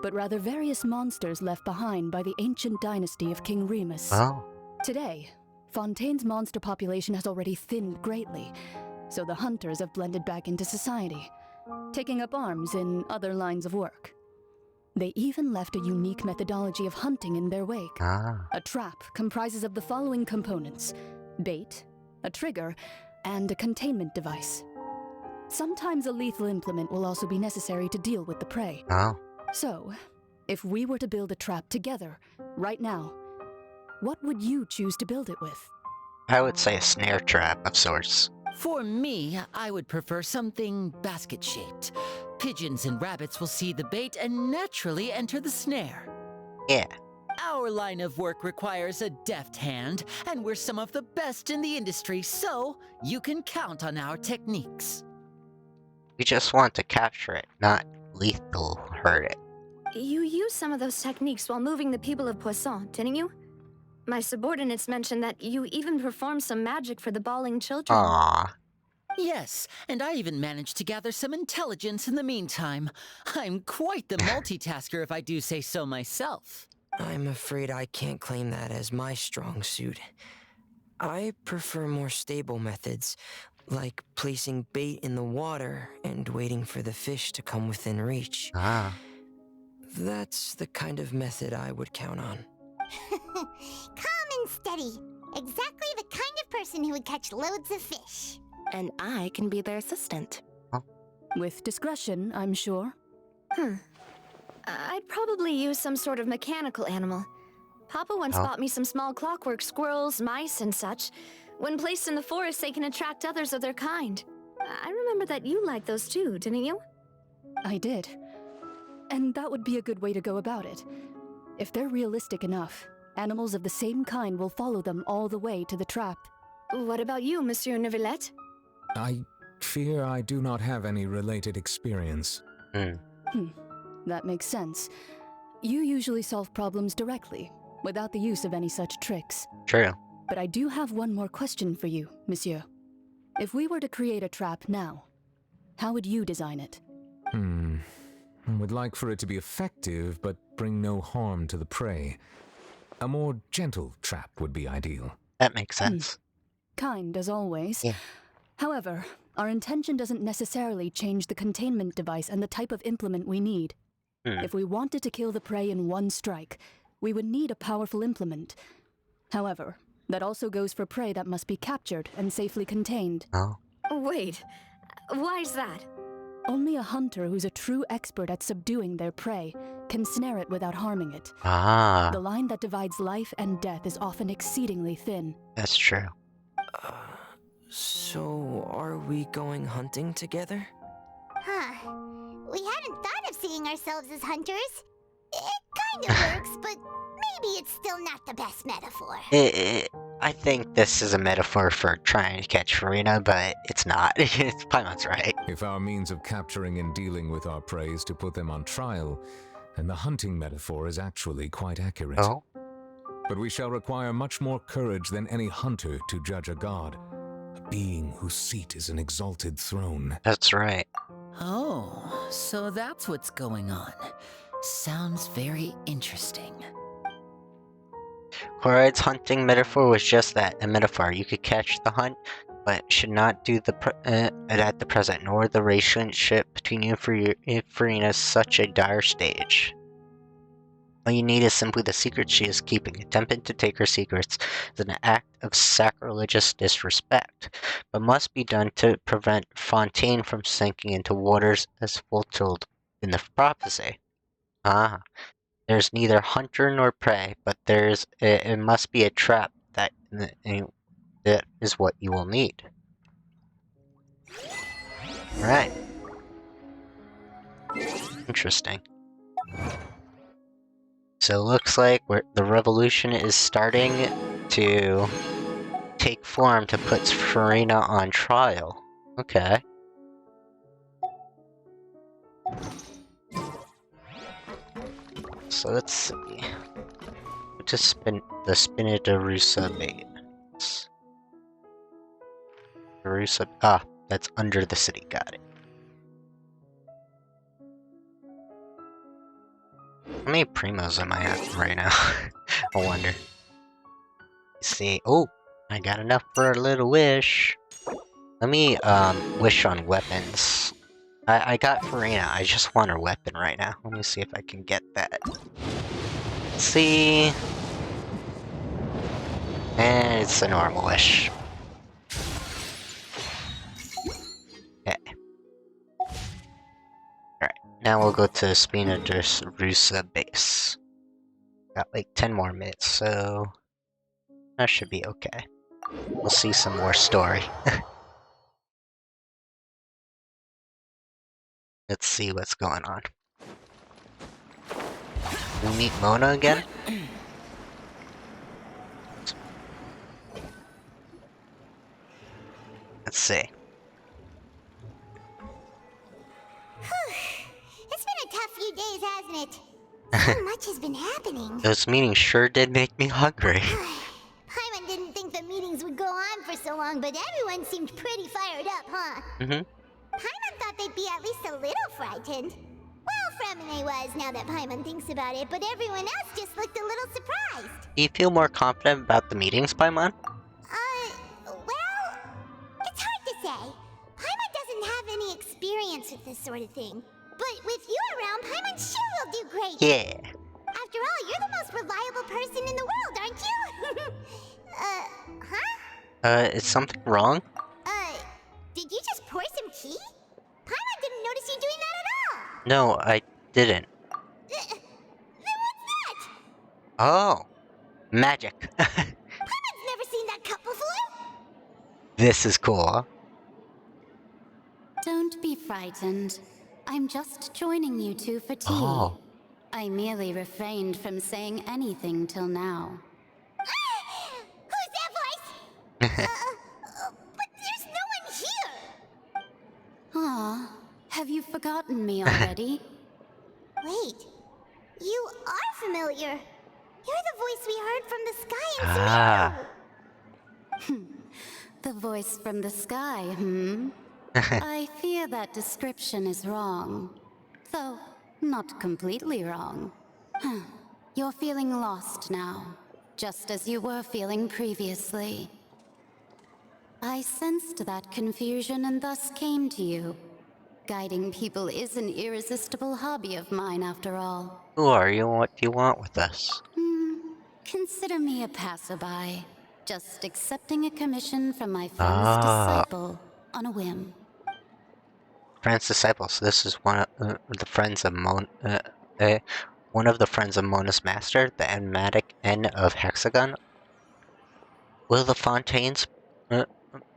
but rather various monsters left behind by the ancient dynasty of King Remus. Oh. Today, Fontaine's monster population has already thinned greatly, so the hunters have blended back into society, taking up arms in other lines of work. They even left a unique methodology of hunting in their wake. A trap comprises of the following components: bait, a trigger, and a containment device. Sometimes a lethal implement will also be necessary to deal with the prey. So, if we were to build a trap together, right now, what would you choose to build it with? I would say a snare trap of sorts. For me, I would prefer something basket-shaped. Pigeons and rabbits will see the bait and naturally enter the snare. Yeah. Our line of work requires a deft hand, and we're some of the best in the industry, so you can count on our techniques. You just want to capture it, not lethal hurt it. You used some of those techniques while moving the people of Poisson, didn't you? My subordinates mentioned that you even performed some magic for the bawling children. Aww. Yes, and I even managed to gather some intelligence in the meantime. I'm quite the multitasker if I do say so myself. I'm afraid I can't claim that as my strong suit. I prefer more stable methods, like placing bait in the water and waiting for the fish to come within reach. That's the kind of method I would count on. Calm and steady. Exactly the kind of person who would catch loads of fish. And I can be their assistant. With discretion, I'm sure. I'd probably use some sort of mechanical animal. Papa once bought me some small clockwork squirrels, mice, and such. When placed in the forest, they can attract others of their kind. I remember that you liked those too, didn't you? I did. And that would be a good way to go about it. If they're realistic enough, animals of the same kind will follow them all the way to the trap. What about you, Monsieur Neuvillette? I fear I do not have any related experience. That makes sense. You usually solve problems directly, without the use of any such tricks. True. But I do have one more question for you, Monsieur. If we were to create a trap now, how would you design it? I would like for it to be effective, but bring no harm to the prey. A more gentle trap would be ideal. That makes sense. Kind, as always. Yeah. However, our intention doesn't necessarily change the containment device and the type of implement we need. If we wanted to kill the prey in one strike, we would need a powerful implement. However, that also goes for prey that must be captured and safely contained. Wait, why is that? Only a hunter who's a true expert at subduing their prey can snare it without harming it. The line that divides life and death is often exceedingly thin. That's true. So, are we going hunting together? We hadn't thought of seeing ourselves as hunters. It kind of works, but maybe it's still not the best metaphor. I think this is a metaphor for trying to catch Farina, but it's not. Paimon's right. If our means of capturing and dealing with our prey is to put them on trial, then the hunting metaphor is actually quite accurate. But we shall require much more courage than any hunter to judge a god, a being whose seat is an exalted throne. That's right. Oh, so that's what's going on. Sounds very interesting. Chloride's hunting metaphor was just that, a metaphor. You could catch the hunt, but should not do at the present, nor the relationship between you and Farina such a dire stage. All you need is simply the secret she is keeping. Attempting to take her secrets is an act of sacrilegious disrespect, but must be done to prevent Fontaine from sinking into waters as foretold in the prophecy. There's neither hunter nor prey, but it must be a trap that is what you will need. Right. Interesting. So it looks like the revolution is starting to take form to put Farina on trial. Okay. So let's see. To spin the Spina de Rusa bait. base. Jerusalem. Ah, that's under the city. Got it. How many primos am I at right now? I wonder. Let's see. Oh, I got enough for a little wish. Let me wish on weapons. I got Farina. I just want her weapon right now. Let me see if I can get that. Let's see. And it's a normal wish. Okay. Alright, now we'll go to Spina Rusa base. Got like 10 more minutes, so that should be okay. We'll see some more story. Let's see what's going on. We meet Mona again? Let's see. It's been a tough few days, hasn't it? So much has been happening. Those meetings sure did make me hungry. Paimon didn't think the meetings would go on for so long, but everyone seemed pretty fired up, huh? Paimon thought they'd be at least a little frightened. Well, Fremine was, now that Paimon thinks about it, but everyone else just looked a little surprised. Do you feel more confident about the meetings, Paimon? Well, it's hard to say. Paimon doesn't have any experience with this sort of thing. But with you around, Paimon sure will do great. Yeah. After all, you're the most reliable person in the world, aren't you? Huh? Is something wrong? Did you just pour some tea? Paimon didn't notice you doing that at all. No, I didn't. Then what's that? Oh. Magic. Paimon's never seen that cup before. This is cool. Don't be frightened. I'm just joining you two for tea. Oh. I merely refrained from saying anything till now. Who's that voice? But there's no one here. Aw, have you forgotten me already? Wait, you are familiar. You're the voice we heard from the sky in Ah. Zero. The voice from the sky, hmm? I fear that description is wrong. Though, not completely wrong. You're feeling lost now, just as you were feeling previously. I sensed that confusion and thus came to you. Guiding people is an irresistible hobby of mine, after all. Who are you and what do you want with us? Consider me a passerby, just accepting a commission from my friend's disciple on a whim. Friend's disciples. This is one of the friends of one of the friends of Mona's master, the enigmatic N of Hexagon. Will the Fontaine's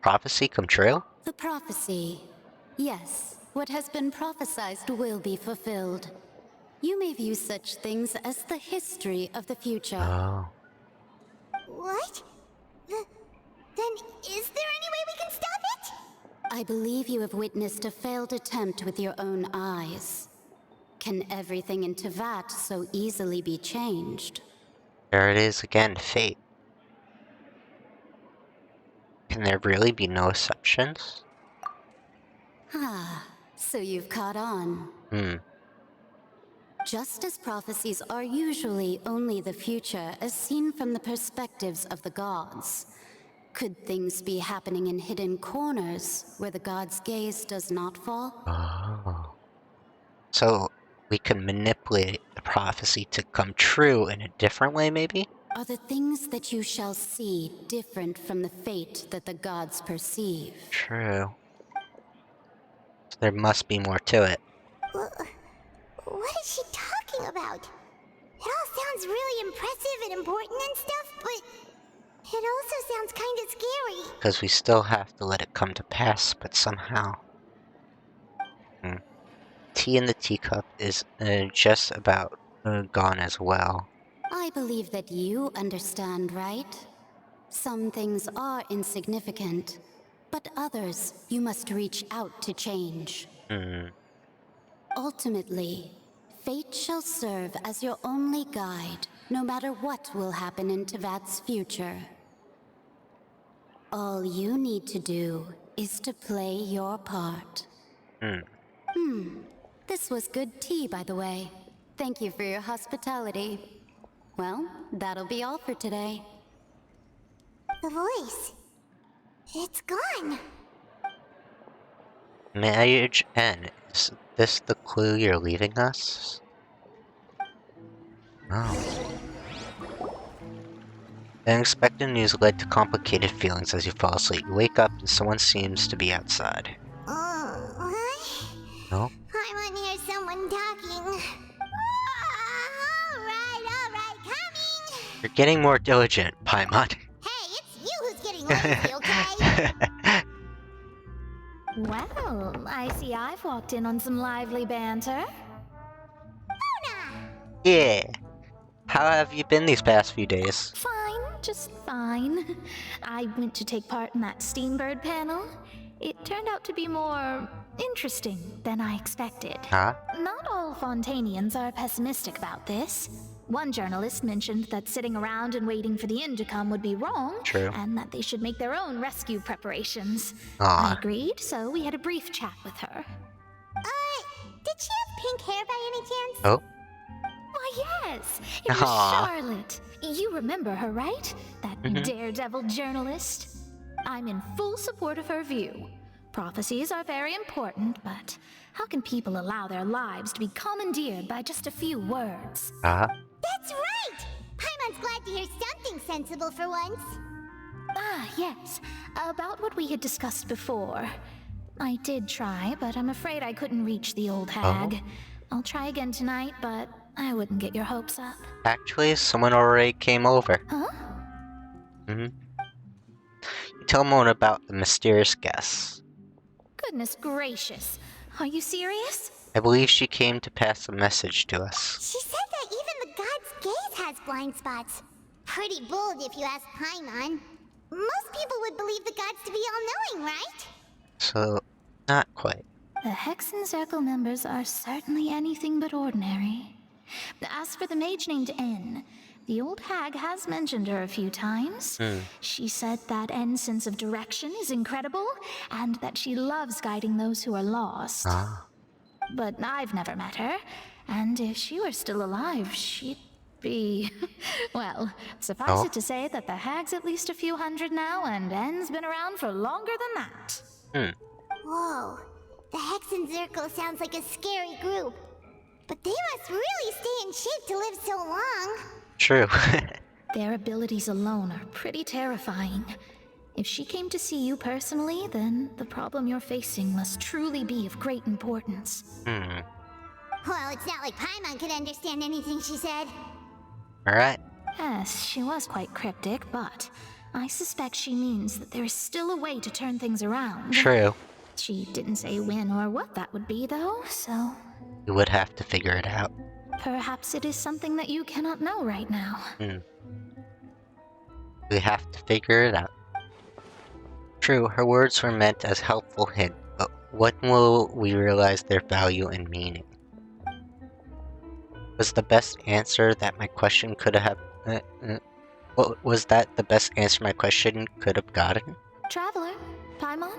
prophecy come true? The prophecy. Yes, what has been prophesied will be fulfilled. You may view such things as the history of the future. Oh. What? Then is there any way we can stop it? I believe you have witnessed a failed attempt with your own eyes. Can everything in Tevat so easily be changed? There it is again, fate. Can there really be no exceptions? So you've caught on. Just as prophecies are usually only the future as seen from the perspectives of the gods, could things be happening in hidden corners where the gods' gaze does not fall? Oh. So we can manipulate the prophecy to come true in a different way, maybe? Are the things that you shall see different from the fate that the gods perceive? True. So there must be more to it. What is she talking about? It all sounds really impressive and important and stuff, but it also sounds kind of scary. Because we still have to let it come to pass, but somehow. Tea in the teacup is just about gone as well. I believe that you understand, right? Some things are insignificant, but others you must reach out to change. Ultimately, fate shall serve as your only guide, no matter what will happen in Tevat's future. All you need to do is to play your part. This was good tea, by the way. Thank you for your hospitality. Well, that'll be all for today. The voice. It's gone. Marriage N. Is this the clue you're leaving us? Oh. The unexpected news led to complicated feelings as you fall asleep. You wake up and someone seems to be outside. What? No? I hear someone talking. Alright, coming! You're getting more diligent, Paimon. Hey, it's you who's getting lazy, okay? Well, I see I've walked in on some lively banter. Yeah. How have you been these past few days? Fine, just fine. I went to take part in that Steambird panel. It turned out to be more interesting than I expected. Huh? Not all Fontanians are pessimistic about this. One journalist mentioned that sitting around and waiting for the end to come would be wrong, True. and that they should make their own rescue preparations. Aw. I agreed, so we had a brief chat with her. Did she have pink hair by any chance? Oh? Why, yes! It was Aw. Charlotte. You remember her, right? That daredevil journalist? I'm in full support of her view. Prophecies are very important, but how can people allow their lives to be commandeered by just a few words? That's right! Paimon's glad to hear something sensible for once. Ah, yes. About what we had discussed before. I did try, but I'm afraid I couldn't reach the old hag. I'll try again tonight, but I wouldn't get your hopes up. Actually, someone already came over. Huh? You tell Mona about the mysterious guest. Goodness gracious. Are you serious? I believe she came to pass a message to us. She said that even the god's gaze has blind spots. Pretty bold if you ask Paimon. Most people would believe the gods to be all-knowing, right? So, not quite. The Hexen Circle members are certainly anything but ordinary. As for the mage named N, the old hag has mentioned her a few times. She said that N's sense of direction is incredible, and that she loves guiding those who are lost. But I've never met her, and if she were still alive, she'd be... well, suffice it to say that the hag's at least a few hundred now, and N's been around for longer than that. Whoa. The Hexen Circle sounds like a scary group. But they must really stay in shape to live so long. True. Their abilities alone are pretty terrifying. If she came to see you personally, then the problem you're facing must truly be of great importance. Well, it's not like Paimon could understand anything she said. Alright. Yes, she was quite cryptic, but I suspect she means that there is still a way to turn things around. True. She didn't say when or what that would be, though, so... You would have to figure it out. Perhaps it is something that you cannot know right now. We have to figure it out. True, her words were meant as helpful hint, but when will we realize their value and meaning? Was the best answer that my question could have... was that the best answer my question could have gotten? Traveler, Paimon,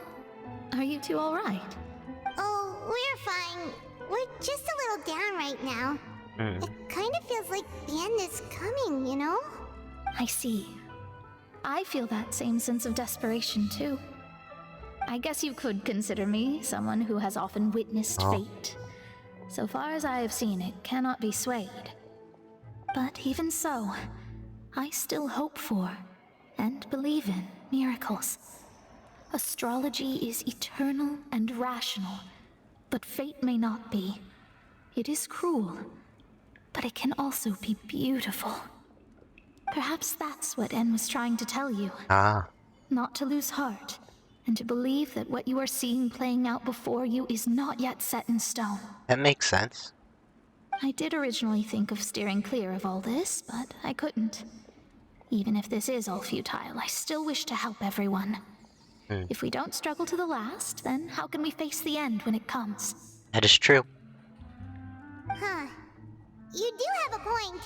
are you two alright? Oh, we're fine. We're just a little down right now. It kind of feels like the end is coming, you know? I see. I feel that same sense of desperation, too. I guess you could consider me someone who has often witnessed fate. So far as I have seen, it cannot be swayed. But even so, I still hope for, and believe in, miracles. Astrology is eternal and rational, but fate may not be. It is cruel, but it can also be beautiful. Perhaps that's what En was trying to tell you. Not to lose heart, and to believe that what you are seeing playing out before you is not yet set in stone. That makes sense. I did originally think of steering clear of all this, but I couldn't. Even if this is all futile, I still wish to help everyone. If we don't struggle to the last, then how can we face the end when it comes? That is true. Huh. You do have a point.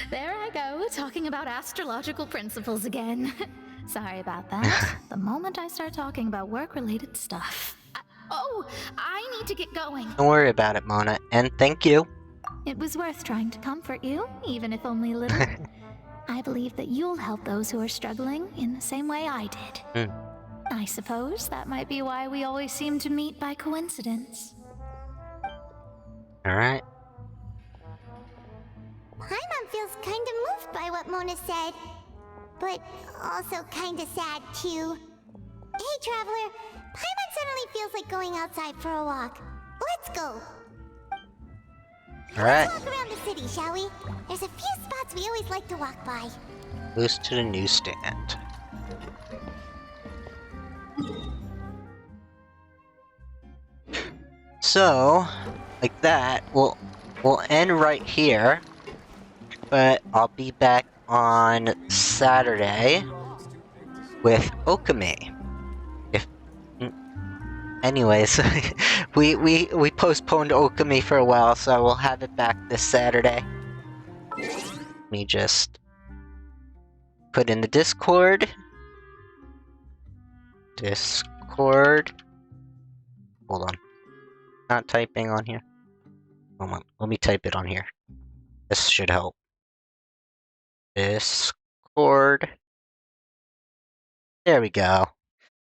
There I go, talking about astrological principles again. Sorry about that. The moment I start talking about work-related stuff. I need to get going. Don't worry about it, Mona, and thank you. It was worth trying to comfort you, even if only a little. I believe that you'll help those who are struggling in the same way I did. I suppose that might be why we always seem to meet by coincidence. Alright. Paimon feels kind of moved by what Mona said, but also kind of sad too. Hey, Traveler, Paimon suddenly feels like going outside for a walk. Let's go. Alright. Let's walk around the city, shall we? There's a few spots we always like to walk by. Goes to the newsstand. So, like that, we'll end right here. But I'll be back on Saturday with Okami. Anyways, we postponed Okami for a while, so we'll have it back this Saturday. Let me just put in the Discord. Hold on. Not typing on here. Hold on. Let me type it on here. This should help. Discord. There we go.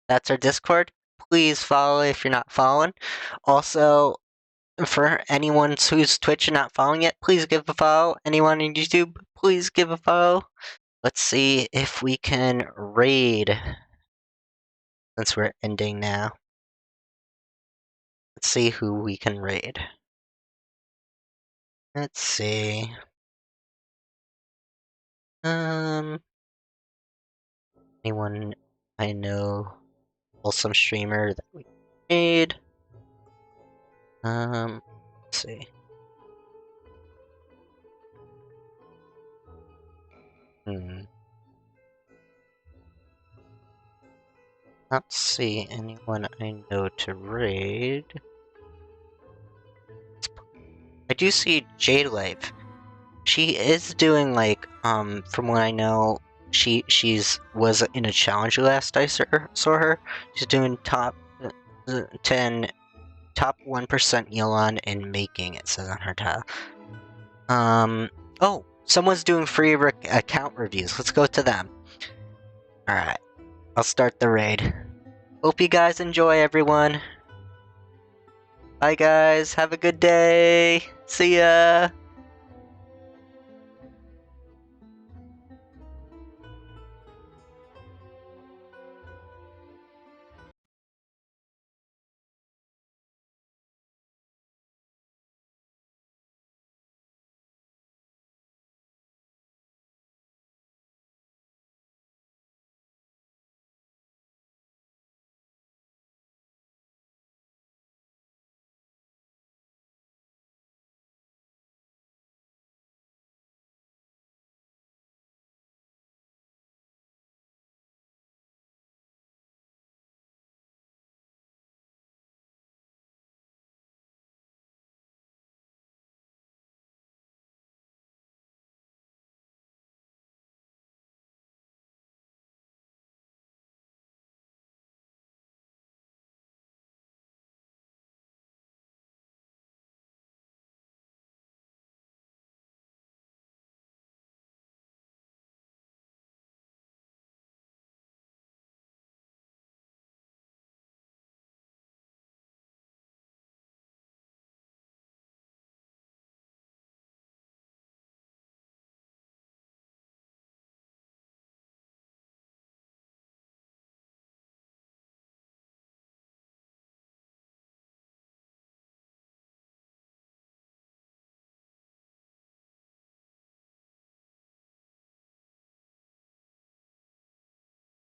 That's our Discord. Please follow if you're not following. Also, for anyone who's Twitch and not following it, please give a follow. Anyone on YouTube, please give a follow. Let's see if we can raid. Since we're ending now. Let's see who we can raid. Let's see. Anyone I know, wholesome streamer that we made. Let's see. Not see anyone I know to raid. I do see Jade Life. She is doing like from what I know, she's was in a challenge last I saw her. She's doing top 10, top 1% Elon in making, it says on her tab. Oh, someone's doing free account reviews. Let's go to them. Alright, I'll start the raid. Hope you guys enjoy, everyone. Bye guys, have a good day. See ya.